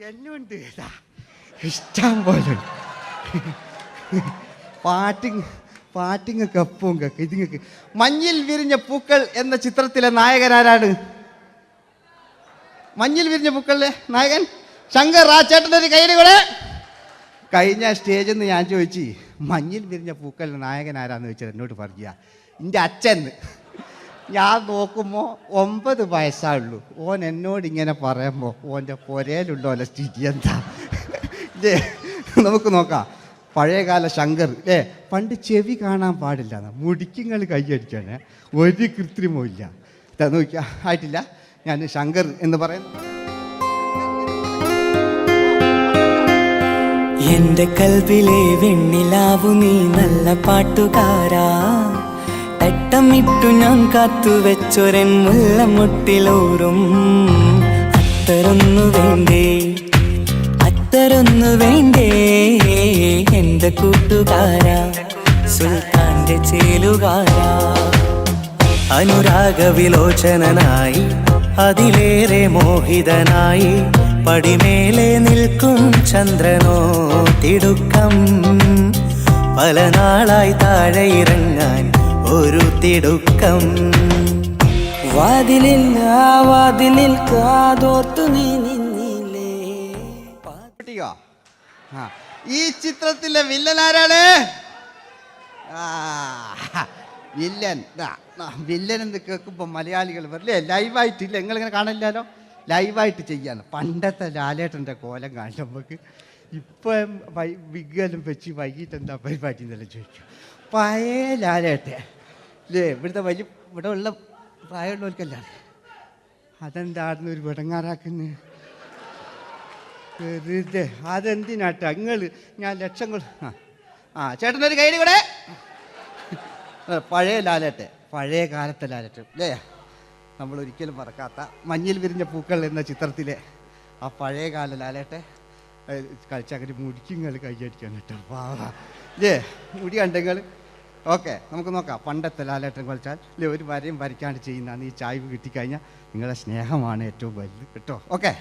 എന്നുണ്ട് ഇഷ്ടം പോലെ പാട്ടിങ്ങൊക്കെ അപ്പവും കേക്ക് ഇതിങ്ങക്ക്. മഞ്ഞിൽ വിരിഞ്ഞ പൂക്കൾ എന്ന ചിത്രത്തിലെ നായകനാരാണ്? മഞ്ഞിൽ വിരിഞ്ഞ പൂക്കളിലെ നായകൻ ശങ്കർ. ആ ചേട്ടൻ്റെ ഒരു കയ്യിൽ കൂടെ. കഴിഞ്ഞ സ്റ്റേജിൽ നിന്ന് ഞാൻ ചോദിച്ചു മഞ്ഞിൽ വിരിഞ്ഞ പൂക്കളിലെ നായകൻ ആരാന്ന് ചോദിച്ചാൽ എന്നോട് പറയുക എൻ്റെ അച്ഛൻ. ഞാൻ നോക്കുമ്പോൾ 9 വയസ്സായുള്ളൂ. ഓൻ എന്നോട് ഇങ്ങനെ പറയുമ്പോൾ ഓൻ്റെ പുരയിലുണ്ടോ അല്ല സ്ഥിതി എന്താ? നമുക്ക് നോക്കാം. പഴയകാല ശങ്കർ അല്ലേ, പണ്ട് ചെവി കാണാൻ പാടില്ല, മുടിക്കുങ്ങൾ കൈയടിക്കാണ്, ഒരു കൃത്രിമവും ഇല്ല. നോക്കിയാ ആയിട്ടില്ല. ഞാൻ ശങ്കർ എന്ന് പറയുന്നു. എന്റെ കൽവിലെ വെണ്ണിലാവു നീ നല്ല പാട്ടുകാരാ, തട്ടമിട്ടു ഞാൻ കാത്തു വെച്ചൊരൻ മുല്ലമുട്ടിലോറും അത്തരൊന്നു വേണ്ടേ, അത്തരൊന്നു വേണ്ടേ എന്റെ കൂട്ടുകാരാ, സുൽത്താന്റെ ചേലുകാരാ. അനുരാഗവിലോചനായി അതിലേറെ മോഹിതനായി പടിമേലെ നിൽക്കും ചന്ദ്രനോ തിടുക്കം, പല നാളായി താഴെ ഇറങ്ങാൻ ഒരു തിടുക്കം. വാതിലിൽ വാതിലിൽ കാതോർത്തു നീ നിന്നില്ലേ. ഈ ചിത്രത്തിലെ വില്ലൻ ആരാണ്? വില്ലൻ വില്ലൻ എന്ന് കേൾക്കുമ്പോൾ മലയാളികൾ വരില്ലേ ലൈവായിട്ടില്ല, നിങ്ങളിങ്ങനെ കാണില്ലല്ലോ, ലൈവായിട്ട് ചെയ്യാന്ന്. പണ്ടത്തെ ലാലേട്ടൻ്റെ കോലം കാണും നമുക്ക്. ഇപ്പം വിഗ്ഗലും വെച്ച് വൈകിട്ട് എന്താ പരിപാടി എന്നെല്ലാം ചോദിക്കും. പഴയ ലാലേട്ടൻ അല്ലേ, ഇവിടുത്തെ വലിയ ഇവിടെ ഉള്ള പ്രായമുള്ളവർക്കല്ല. അതെന്താടുന്ന ഒരു വിടങ്ങാറാക്കുന്നത് വെറുതെ. അതെന്തിനാട്ട നിങ്ങൾ ഞാൻ ലക്ഷങ്ങൾ. ചേട്ടനൊരു കയ്യിൽ കൂടെ. പഴയ ലാലേട്ടൻ, പഴയ കാലത്തെ ലാലേട്ടൻ അല്ലേ, നമ്മൾ ഒരിക്കലും മറക്കാത്ത മഞ്ഞിൽ വിരിഞ്ഞ പൂക്കൾ എന്ന ചിത്രത്തിലെ ആ പഴയകാല ലാലേട്ടെ കളിച്ചങ്ങനെ മുടിക്കുങ്ങൾ കൈയടിക്കാൻ കേട്ടോ. അല്ലേ മുടി കണ്ടെങ്കിൽ ഓക്കെ. നമുക്ക് നോക്കാം. പണ്ടത്തെ ലാലേട്ടൻ കളിച്ചാൽ അല്ലേ ഒരു വരയും വരയ്ക്കാണ്ട് ചെയ്യുന്നതാണ്. ഈ ചായ്വ് കിട്ടിക്കഴിഞ്ഞാൽ നിങ്ങളുടെ സ്നേഹമാണ് ഏറ്റവും വലുത് കേട്ടോ. ഓക്കെ.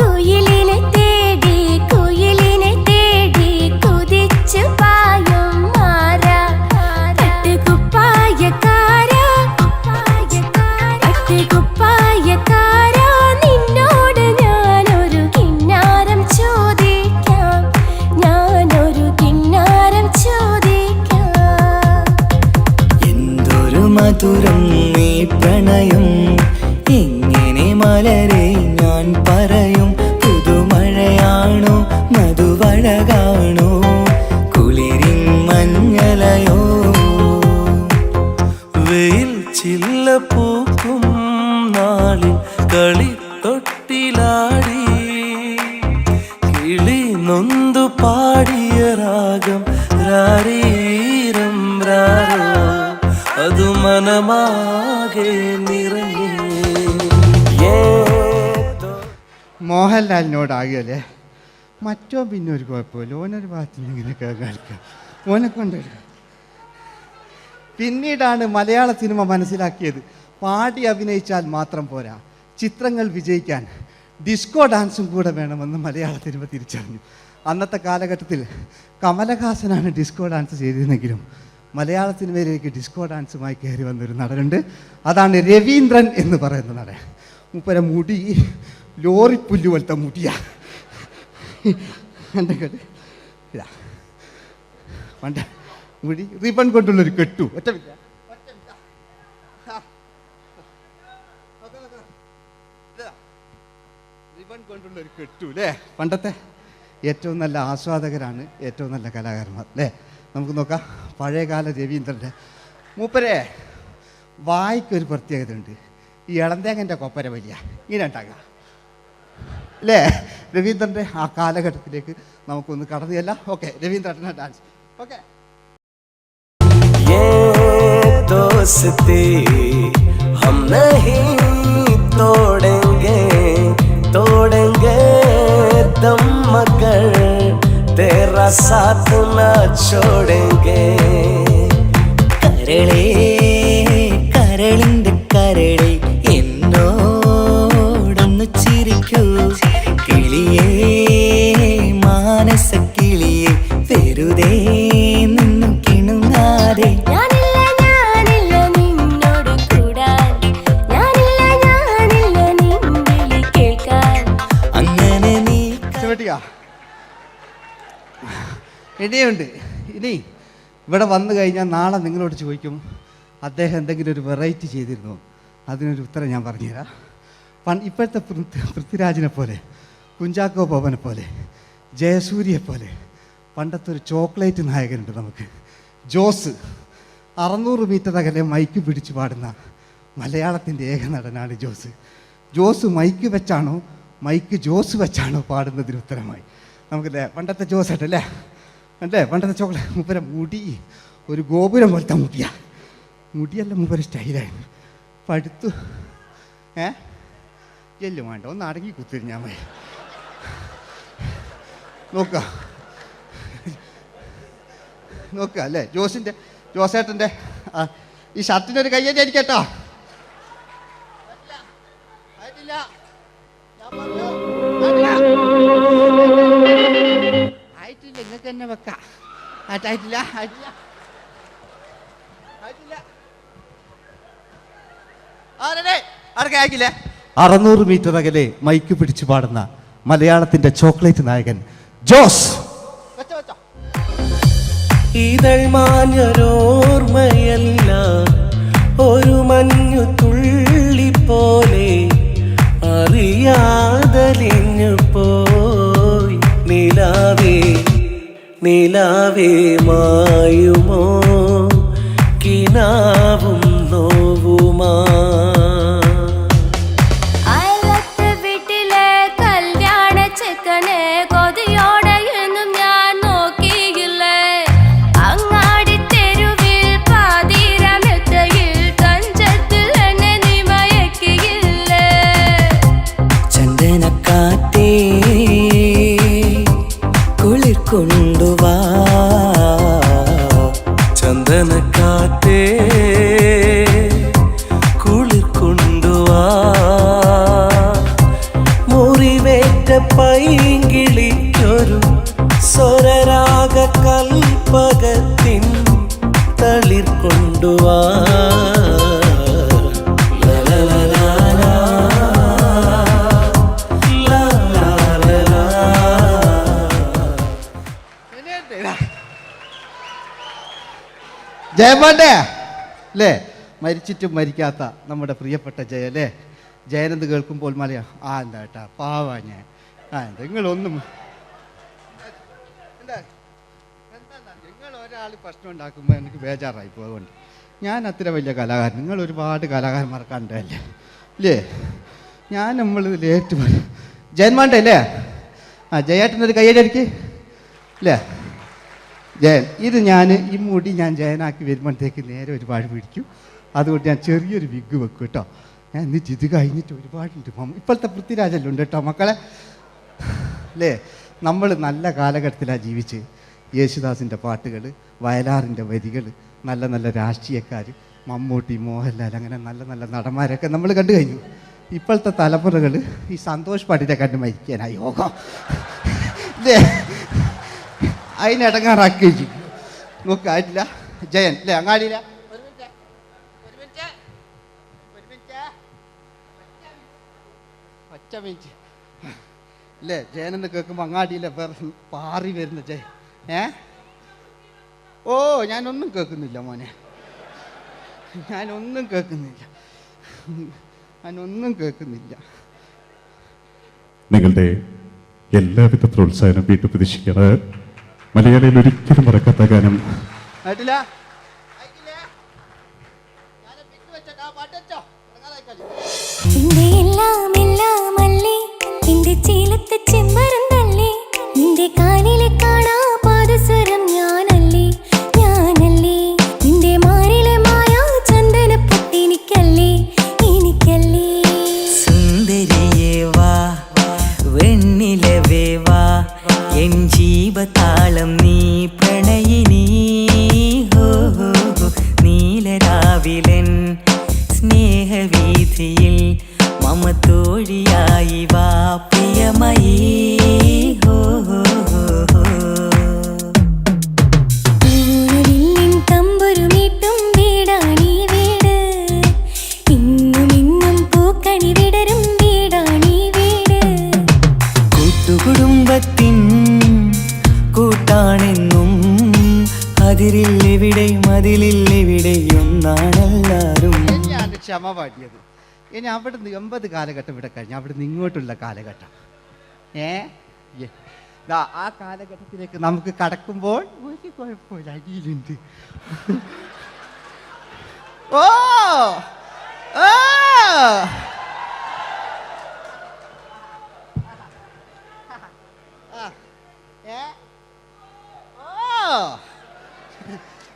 കുയിലിനെ തേടി കുയിലിനെ തേടി കുതിച്ചു പായും മാറാ, പട്ടുകുപ്പായക്കാരാ പട്ടുകുപ്പായക്കാരാ, നിന്നോട് ഞാനൊരു കിന്നാരം ചോദിക്കാം, ഞാനൊരു കിന്നാരം ചോദിക്കാം. എന്തൊരു മധുരം നീ പ്രണയം, എങ്ങനെ മലരെ ഞാൻ പറയും. പുതുമഴയാണോ മധുവഴകാണോ കുളിരിൻ മഞ്ഞലയോ, വെയിൽ ചില്ല പൂക്കും നാളിൽ കളിത്തൊട്ടിലാടി കിളി നൊന്തു പാടിയ രാഗം രാരീരം രാരോ, അത് മനമാകെ നിറഞ്ഞേ. മോഹൻലാലിനോടാകുകയല്ലേ. മറ്റോ പിന്നെ ഒരു കുഴപ്പമില്ല, ഓനൊരു ഭാഗത്ത് നിന്ന് ഇങ്ങനെയൊക്കെ കളിക്കുക, ഓനെ കൊണ്ടുവരിക. പിന്നീടാണ് മലയാള സിനിമ മനസ്സിലാക്കിയത് പാടി അഭിനയിച്ചാൽ മാത്രം പോരാ, ചിത്രങ്ങൾ വിജയിക്കാൻ ഡിസ്കോ ഡാൻസും കൂടെ വേണമെന്ന് മലയാള സിനിമ തിരിച്ചറിഞ്ഞു. അന്നത്തെ കാലഘട്ടത്തിൽ കമലഹാസനാണ് ഡിസ്കോ ഡാൻസ് ചെയ്തിരുന്നെങ്കിലും മലയാള സിനിമയിലേക്ക് ഡിസ്കോ ഡാൻസുമായി കയറി വന്നൊരു നടനുണ്ട്. അതാണ് രവീന്ദ്രൻ എന്ന് പറയുന്ന നടൻ. മൂപ്പര മുടി ലോറിപ്പുല്ല് പോലത്തെ മുടിയാ. എൻ്റെ ഇതാ പണ്ട് മുടി റിബൺ കൊണ്ടുള്ളൊരു കെട്ടു. ഒറ്റ റിബൺ കൊണ്ടുള്ളൊരു കെട്ടു അല്ലേ. പണ്ടത്തെ ഏറ്റവും നല്ല ആസ്വാദകരാണ് ഏറ്റവും നല്ല കലാകാരന്മാർ അല്ലേ. നമുക്ക് നോക്കാം പഴയകാല രവീന്ദ്രൻ്റെ. മൂപ്പരെ വായിക്കൊരു പ്രത്യേകത ഉണ്ട്, ഈ ഇളന്തേങ്ങൻ്റെ കൊപ്പര വലിയ ഇങ്ങനെ ഉണ്ടാകുക അല്ലേ. രവീന്ദ്രൻ്റെ ആ കാലഘട്ടത്തിലേക്ക് നമുക്കൊന്ന് കടന്നു ചെല്ലാം. ഓക്കെ, രവീന്ദ്രൻ്റെ ഡാൻസ്. ഓക്കെ. दोस्ती हम नहीं तोड़ेंगे तोड़ेंगे दम मगर तेरा साथ ना छोड़ेंगे കരളേ കരളിന്റെ കരളെ എന്നോടൊന്ന് ചിരിക്കൂ കിളിയേ മാനസ കിളിയെ വെറുതെ നിന്നു കിണുങ്ങാതെ ഇനിയുണ്ട്. ഇനി ഇവിടെ വന്നു കഴിഞ്ഞാൽ നാളെ നിങ്ങളോട് ചോദിക്കും അദ്ദേഹം എന്തെങ്കിലും ഒരു വെറൈറ്റി ചെയ്തിരുന്നു. അതിനൊരു ഉത്തരം ഞാൻ പറഞ്ഞുതരാം. ഇപ്പോഴത്തെ പൃഥ്വിരാജിനെ പോലെ, കുഞ്ചാക്കോ ബോബനെ പോലെ, ജയസൂര്യയെ പോലെ പണ്ടത്തെ ഒരു ചോക്ലേറ്റ് നായകനുണ്ട് നമുക്ക്, ജോസ്. 600 മീറ്റർ അകലെ മൈക്ക് പിടിച്ച് പാടുന്ന മലയാളത്തിൻ്റെ ഏക നടനാണ് ജോസ്. ജോസ് മൈക്ക് വെച്ചാണോ മൈക്ക് ജോസ് വെച്ചാണോ പാടുന്നതിന് ഉത്തരമായി നമുക്കല്ലേ പണ്ടത്തെ ജോസ് ആയിട്ടല്ലേ അല്ലേ. പണ്ടത്തെ ചോക്ലേറ്റ് മൂപ്പര മുടി ഒരു ഗോപുരം പോലത്തെ മുടിയാ. മുടിയല്ല മൂപ്പര സ്റ്റൈലായിരുന്നു. പടുത്തു എല്ലും വേണ്ട, ഒന്ന് അടങ്ങി കുത്തിരിഞ്ഞാൽ മതി. നോക്കുക അല്ലേ ജോസേട്ടൻ്റെ ഈ ഷർട്ടിനൊരു കയ്യടി അടിക്കട്ടോ. ആയിട്ടില്ല, നിങ്ങൾക്ക് തന്നെ വെക്കാം. ആയിട്ടില്ല. 600 മീറ്റർ അകലെ മൈക്ക് പിടിച്ചു പാടുന്ന മലയാളത്തിന്റെ ചോക്ലേറ്റ് നായകൻ ജോസ്. ഇതൾ മാഞ്ഞൊരോർമ്മയല്ല ഒരു മഞ്ഞു തുള്ളി പോലെ അറിയാതലിഞ്ഞു പോയി നിലാവേ നിലാവേ മായുമോ കിനാവും നോവുമാ കൊണ്ടുവാ ചന്ദനക്കാറ്റേ കുളിർ കൊണ്ടുവാ മുറിവേറ്റ പൈങ്കിളിക്കൊരു സ്വരരാഗ കൽപ്പകത്തിൻ തളിർ കൊണ്ടുവാ ജയമാൻ്റെ അല്ലേ, മരിച്ചിട്ടും മരിക്കാത്ത നമ്മുടെ പ്രിയപ്പെട്ട ജയ അല്ലേ. ജയനെന്ന് കേൾക്കുമ്പോൾ മലയാ എന്താ കേട്ടാ പാവാ ഞാൻ. നിങ്ങളൊന്നും നിങ്ങൾ ഒരാൾ പ്രശ്നം ഉണ്ടാക്കുമ്പോൾ എനിക്ക് ബേജാറായി പോകുന്നുണ്ട്. ഞാൻ അത്ര വലിയ കലാകാരൻ, നിങ്ങൾ ഒരുപാട് കലാകാരന്മാർ കണ്ടല്ലേ അല്ലേ. ഞാൻ നമ്മൾ ലേറ്റ് ജയന്മാൻ്റെ അല്ലേ. ജയേട്ടനൊരു കയ്യടിക്ക് അല്ലേ. ജയൻ ഇത് ഈ മുടി ഞാൻ ജയനാക്കി വരുമ്പോഴത്തേക്ക് നേരെ ഒരുപാട് പിടിക്കും. അതുകൊണ്ട് ഞാൻ ചെറിയൊരു വിഗ് വെക്കും കേട്ടോ. ഞാൻ എന്നിട്ട് ഇത് കഴിഞ്ഞിട്ട് ഒരുപാടുണ്ട് ഇപ്പോഴത്തെ പൃഥ്വിരാജല്ലോ ഉണ്ട് കേട്ടോ മക്കളെ അല്ലേ. നമ്മൾ നല്ല കാലഘട്ടത്തിലാണ് ജീവിച്ച്. യേശുദാസിൻ്റെ പാട്ടുകൾ, വയലാറിൻ്റെ വരികൾ, നല്ല നല്ല രാഷ്ട്രീയക്കാർ, മമ്മൂട്ടി, മോഹൻലാൽ, അങ്ങനെ നല്ല നല്ല നടന്മാരൊക്കെ നമ്മൾ കണ്ടു കഴിഞ്ഞു. ഇപ്പോഴത്തെ തലമുറകൾ ഈ സന്തോഷ് പാട്ടിനെ കണ്ട് മരിക്കാനായി യോഗം അല്ലേ, അതിനിടങ്ങാറാക്കി വെച്ചു. നോക്കായിട്ടില്ല ജയൻ അല്ലേ, അങ്ങാടിയില്ല ഒറ്റ മിനിറ്റ് അല്ലേ. ജയനെന്ന് കേൾക്കുമ്പോൾ അങ്ങാടിയിലെ പാറി വരുന്ന ജയൻ. ഓ ഞാനൊന്നും കേൾക്കുന്നില്ല മോനെ, ഞാനൊന്നും കേൾക്കുന്നില്ല. നിങ്ങളുടെ എല്ലാവിധ പ്രോത്സാഹനം വീട്ടു പ്രതീക്ഷിക്കാറ്. മലയാളിയിൽ ഒരിക്കലും മറക്കാത്ത ഗാനം നിന്റെ എല്ലാം എല്ലാം അല്ലേ, നിന്റെ ചീലത്തെ ചെമ്മരം തള്ളി, നിന്റെ കാലിലെ കാണാ പാദസരം ഞാനല്ലേ, ഞാനല്ലേ, നിന്റെ മാറിലെ മായാ ചന്ദന പൊട്ടിനിക്കല്ലേ, എനിക്കല്ലേ. സുന്ദരിയേ വാ, വെണ്ണിലവേ വാ, എൻ ജീവതാളം നീ പ്രണയിനി. ഹോ ഹോ നീലരാവിലൻ സ്നേഹവീഥിയിൽ മമ തോഴിയായി വാ പ്രിയമയീ. ഹോ ഹോ തമ്പുരുമീട്ടും വീടാണീ വീട്, ഇന്നും ഇന്നും പൂക്കണി വിടരും വീടാണീ വീട്. കൂട്ടുകുടുംബത്തിൻ കൂട്ടാണെന്നും അതിരില്ലെവിടെയും അതിലില്ലെവിടെയും ഒന്നാണെല്ലാരും. തന്നെയാണ് ക്ഷമ പാടിയത്. ഇനി അവിടുന്ന് 80 കാലഘട്ടം ഇവിടെ കഴിഞ്ഞു, അവിടുന്ന് ഇങ്ങോട്ടുള്ള കാലഘട്ടം ആ കാലഘട്ടത്തിലേക്ക് നമുക്ക് കടക്കുമ്പോൾ ഒരു കുഴപ്പമില്ല, അടിയിലുണ്ട്. ഓ ഓ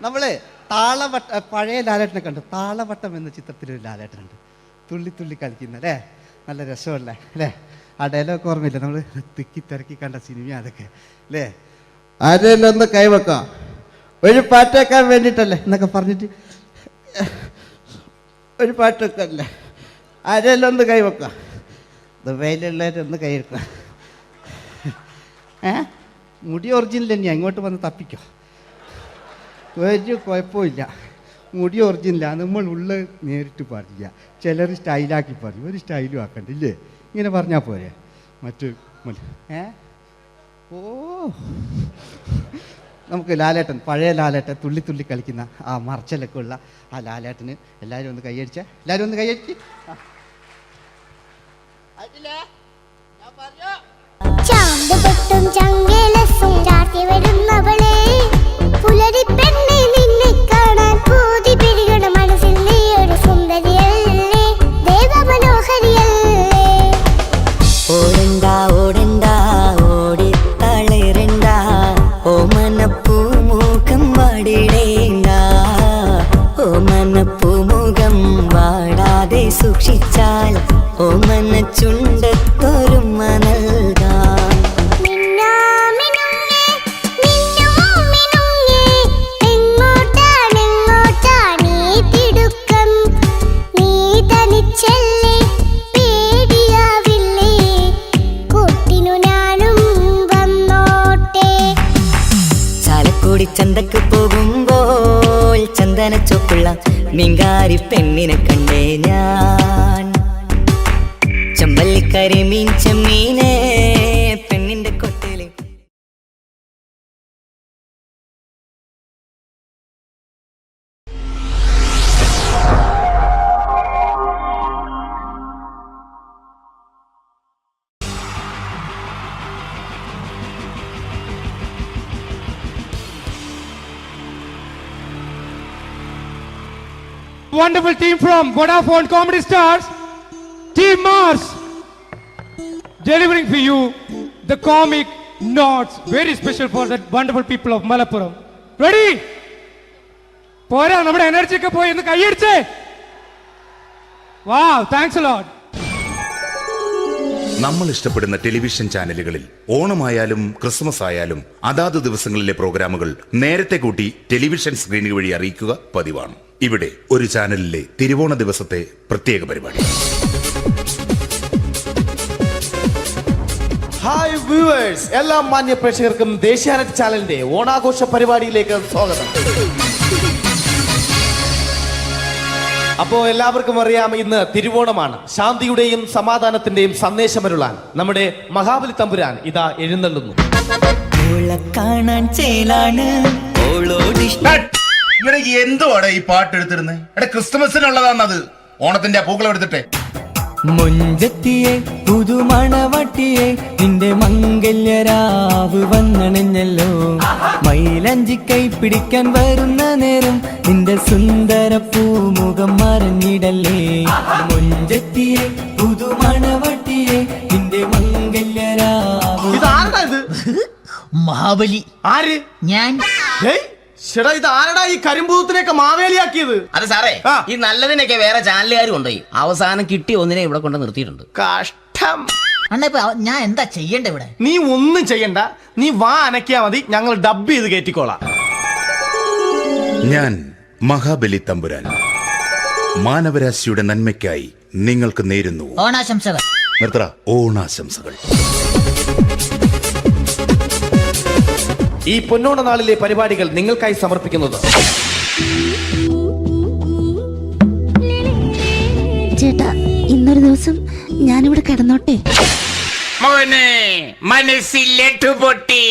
നമ്മള് താളവട്ട പഴയ ലാലേട്ടനെ കണ്ടു. താളവട്ടം എന്ന ചിത്രത്തിലൊരു ലാലേട്ടനുണ്ട്, തുള്ളി തുള്ളി കളിക്കുന്ന അല്ലേ, നല്ല രസമല്ലേ അല്ലേ. ആ ഡയലോഗ് ഓർമ്മയില്ല, നമ്മൾ തിക്കി തിരക്കി കണ്ട സിനിമ അതൊക്കെ അല്ലേ. ആരെല്ലാം ഒന്ന് കൈവെക്കാം, ഒരു പാട്ടേക്കാൻ വേണ്ടിയിട്ടല്ലേ എന്നൊക്കെ പറഞ്ഞിട്ട് ഒരു പാട്ടൊക്കെ അല്ലേ. ആരെല്ലാം ഒന്ന് കൈവെക്കാം, ദുബൈയിലുള്ളവരൊന്ന് കൈവെക്കാം. മുടി ഒറിജിനൽ തന്നെയാണ്, ഇങ്ങോട്ട് വന്ന് തപ്പിക്കോ, ഒരു കുഴപ്പമില്ല. മുടി ഒറിജിനലാണ്, നമ്മൾ ഉള്ള നേരിട്ട് പാടില്ല. ചിലർ സ്റ്റൈലാക്കി പറയും, ഒരു സ്റ്റൈലും ആക്കണ്ടില്ലേ, ഇങ്ങനെ പറഞ്ഞാൽ പോരെ. മറ്റു ഓ നമുക്ക് ലാലേട്ടൻ, പഴയ ലാലേട്ടൻ, തുള്ളി തുള്ളി കളിക്കുന്ന ആ മറച്ചലൊക്കെ ഉള്ള ആ ലാലേട്ടന് എല്ലാവരും ഒന്ന് കൈയടിച്ച, എല്ലാവരും ഒന്ന് കൈയടിച്ച്. ചാന്തുപൊട്ടും ചങ്കേലസും ചാർത്തി വരുന്നവളെ, പുലരി പെണ്ണെ നിന്നെ കാണാൻ പൂതി പിരികണ മനസ്സിൽ നീ ഒരു സുന്ദരിയല്ലേ, ദേവമനോഹരിയല്ലേ. ഓടണ്ട ഓടണ്ട ഓടിത്തളരണ്ട, ഓമനപ്പൂമുഖം വാടിടേണ്ട, ഓമനപ്പൂമുഖം വാടാതെ സൂക്ഷിച്ചാൽ ഓമന ചുണ്ടത്തൊരുമ നൽകാം. ചന്തക്ക് പോകുമ്പോൾ ചന്ദനച്ചൊപ്പുള്ള മീൻകാരി പെണ്ണിനെ കണ്ടേ ഞാൻ. ചമ്പല്ലിക്കരി മീൻ ചെമ്മീനെ പെണ്ണിന്റെ കൊട്ടയില്. Wonderful team from Vodafone Comedy Stars, Team Mars, delivering for you the comic notes, very special for the wonderful people of Malappuram. Ready? പോരാ, നമ്മുടെ എനർജി ഒക്കെ പോയി, ഒന്ന് കൈയടിച്ചേ. Wow, thanks a lot. നമ്മൾ ഇഷ്ടപ്പെടുന്ന ടെലിവിഷൻ ചാനലുകളിൽ ഓണമായാലും ക്രിസ്മസ് ആയാലും അതാത് ദിവസങ്ങളിലെ പ്രോഗ്രാമുകൾ നേരത്തെ കൂട്ടി ടെലിവിഷൻ സ്ക്രീനുകൾ വഴി അറിയിക്കുക പതിവാണ്. ഇവിടെ ഒരു ചാനലിലെ തിരുവോണ ദിവസത്തെ പ്രത്യേക പരിപാടി. ഹായ് വ്യൂവേഴ്സ്, എല്ലാ മാന്യ പ്രേക്ഷകർക്കും ദേശീയാനെറ്റ് ചാനലിന്റെ ഓണാഘോഷ പരിപാടിയിലേക്ക് സ്വാഗതം. അപ്പോ എല്ലാവർക്കും അറിയാം, ഇന്ന് തിരുവോണമാണ്. ശാന്തിയുടെയും സമാധാനത്തിന്റെയും സന്ദേശമരുളാൻ നമ്മുടെ മഹാബലി തമ്പുരാൻ ഇതാ എഴുന്നള്ളുന്നു. കാണാൻ ചേലാണ് ഇവിടെ എന്തുവാടെ ഈ പാട്ട് എടുത്തിരുന്നത്? എടാ ക്രിസ്മസിനുള്ളതാണത്. ഓണത്തിന്റെ പൂക്കളം എടുത്തിട്ടെ. മുഞ്ചത്തിയെ പുതുമണവട്ടിയെ നിന്റെ മംഗല്യരാവ് വന്നണഞ്ഞല്ലോ. മൈലഞ്ചി കൈ പിടിക്കാൻ വരുന്ന നേരം നിന്റെ സുന്ദര പൂമുഖം മറഞ്ഞിടല്ലേ. മുഞ്ചത്തിയെ പുതുമണവട്ടിയെ നിന്റെ മംഗല്യരാവ്. ഇതാരടാ ഇത്? മഹാബലി. ആര്? ഞാൻ. ചേട്ടാ, ഇത് ആരടാ ഈ കരിമ്പൂത്തിനെയൊക്കെ മാവേലിയാക്കിയത്? അതെ സാറേ, ഈ നല്ലതിനൊക്കെ വേറെ ചാനലുകാർ കൊണ്ടുപോയി അവസാനം കിട്ടിയ ഒന്നിനെ ഇവിടെ കൊണ്ട് നിർത്തിയിട്ടുണ്ട്. കഷ്ടം. അണ്ണ ഞാൻ എന്താ ചെയ്യണ്ട ഇവിടെ? നീ ഒന്നും ചെയ്യണ്ട, നീ വാ അനക്കിയാ മതി, ഞങ്ങൾ ഡബ് ചെയ്ത് കയറ്റിക്കോളാം. ഞാൻ മഹാബലി തമ്പുരാൻ മാനവരാശിയുടെ നന്മയ്ക്കായി നിങ്ങൾക്ക് നേരുന്നു ഓണാശംസകൾ. നിർത്തറ ഓണാശംസകൾ. ഈ പൊന്നോണ നാളിലെ പരിപാടികൾ നിങ്ങൾക്കായി സമർപ്പിക്കുന്നത് ചേട്ടാ, ഇന്നൊരു ദിവസം ഞാനിവിടെ കിടന്നോട്ടെ. മോനെ മനസ്സിൽ ലഡുപൊട്ടി.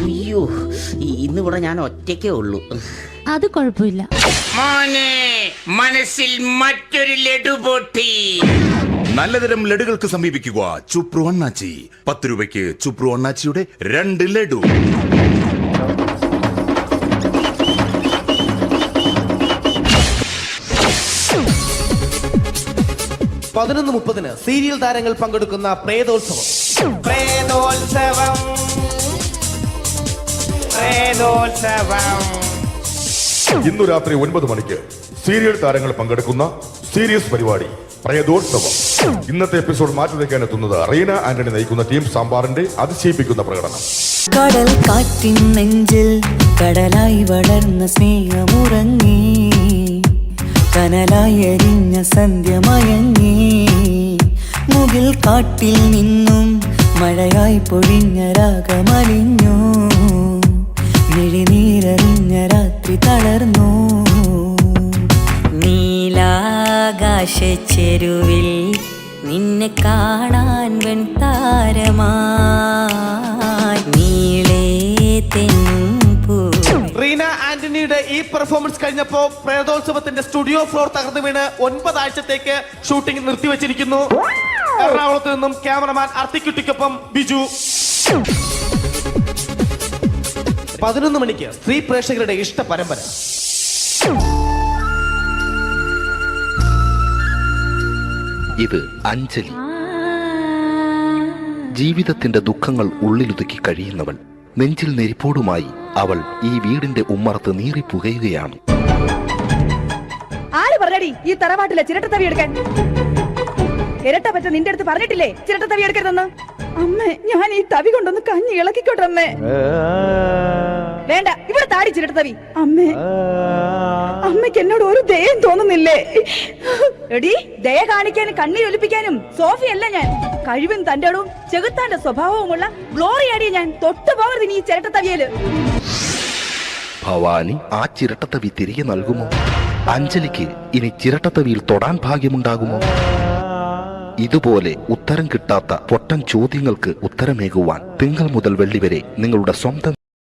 അയ്യോ, ഇന്നിവിടെ ഞാൻ ഒറ്റയ്ക്കേ ഉള്ളൂ. അത് കുഴപ്പമില്ല. മോനെ മനസ്സിൽ മറ്റൊരു ലഡുപൊട്ടി. നല്ലതരം ലഡുകൾക്ക് സമീപിക്കുക ചുപ്രു അണ്ണാച്ചി. 10 രൂപയ്ക്ക് ചുപ്രു അണ്ണാച്ചിയുടെ 2 ലഡു. പതിനൊന്ന് 30 സീരിയൽ താരങ്ങൾ പങ്കെടുക്കുന്ന പ്രേതോത്സവം. പ്രേതോത്സവം, പ്രേതോത്സവം. ഇന്നു രാത്രി 9 മണിക്ക് സീരിയൽ താരങ്ങൾ പങ്കെടുക്കുന്ന സീരിയസ് പരിപാടി പ്രേതോത്സവം. ഇന്നത്തെ എപ്പിസോഡ് മാറ്റി വയ്ക്കാൻ എത്തുന്നത് റീന ആന്റണി നയിക്കുന്ന ടീം സാമ്പാറിന്റെ അതിശയിപ്പിക്കുന്ന പ്രകടനം. കടൽ കാറ്റിൻ നെഞ്ചിൽ കടലായി വളർന്ന സ്നേഹമുറങ്ങി, കനലായി എരിഞ്ഞ സന്ധ്യ മയങ്ങി. മുകിൽ കാട്ടിൽ നിന്നും മഴയായി പൊഴിഞ്ഞ രാഗമലിഞ്ഞു, മിഴിനീരറിഞ്ഞ രാത്രി തളർന്നു. നീലാകാശച്ചെരുവിൽ നിന്നെ കാണാൻ വെൺതാരമായി നീളേ തെൻപൂ. റീന ആന്റണിയുടെ ഈ പെർഫോമൻസ് കഴിഞ്ഞപ്പോ പ്രേതോത്സവത്തിന്റെ സ്റ്റുഡിയോ ഫ്ലോർ തകർന്നു വീണ് 9 ആഴ്ചത്തേക്ക് ഷൂട്ടിംഗ് നിർത്തിവെച്ചിരിക്കുന്നു. എറണാകുളത്ത് നിന്നും ക്യാമറമാൻ അർത്തിക്കുട്ടിക്കൊപ്പം ബിജു. 11 മണിക്ക് സ്ത്രീ പ്രേക്ഷകരുടെ ഇഷ്ട പരമ്പര. ഇത് അഞ്ജലി. ജീവിതത്തിന്റെ ദുഃഖങ്ങൾ ഉള്ളിലൊതുക്കി കഴിയുന്നവൾ. നെഞ്ചിൽ നെരിപ്പോടുമായി അവൾ ഈ വീടിന്റെ ഉമ്മറത്ത് നീറിപ്പുകയുകയാണ്. ആര് പറഞ്ഞടി ഈ തറവാട്ടിലെ ചിരട്ടത്തവി എടുക്കാൻ? ഇരട്ട പറ്റ നിന്റെ അടുത്ത് പറഞ്ഞിട്ടില്ലേ ചിരട്ടത്തവി എടുക്കരുതെന്ന്? അമ്മേ, ഞാൻ ഈ തവി കൊണ്ടൊന്ന് കഞ്ഞി ഇളക്കിക്കോട്ടെ അമ്മേ. വേണ്ട, ഇവിടെ താടി ചിരട്ടത്തവി. അമ്മേ, അമ്മയ്ക്ക് എന്നോട് ഒരു ദയം തോന്നുന്നില്ലേ? എടി, ദയ കാണിക്കാനും കണ്ണീരൊലിപ്പിക്കാനും സോഫിയല്ല ഞാൻ. കഴിവും തന്റെടും ചെകുത്താന്റെ സ്വഭാവവുമുള്ള ഗ്ലോറിയാടിയ ഞാൻ. തൊട്ടു പോകരുത് നീ ചിരട്ടത്തവിയല്. ഭവാനി ആ ചിരട്ടത്തവി തിരികെ നൽകുമോ? അഞ്ജലിക്ക് ഇനി ചിരട്ടത്തവിയിൽ തൊടാൻ ഭാഗ്യമുണ്ടാകുമോ? ഇതുപോലെ ഉത്തരം കിട്ടാത്ത പൊട്ടൻ ചോദ്യങ്ങൾക്ക് ഉത്തരമേകുവാൻ തിങ്കൾ മുതൽ വെള്ളി വരെ നിങ്ങളുടെ സ്വന്തം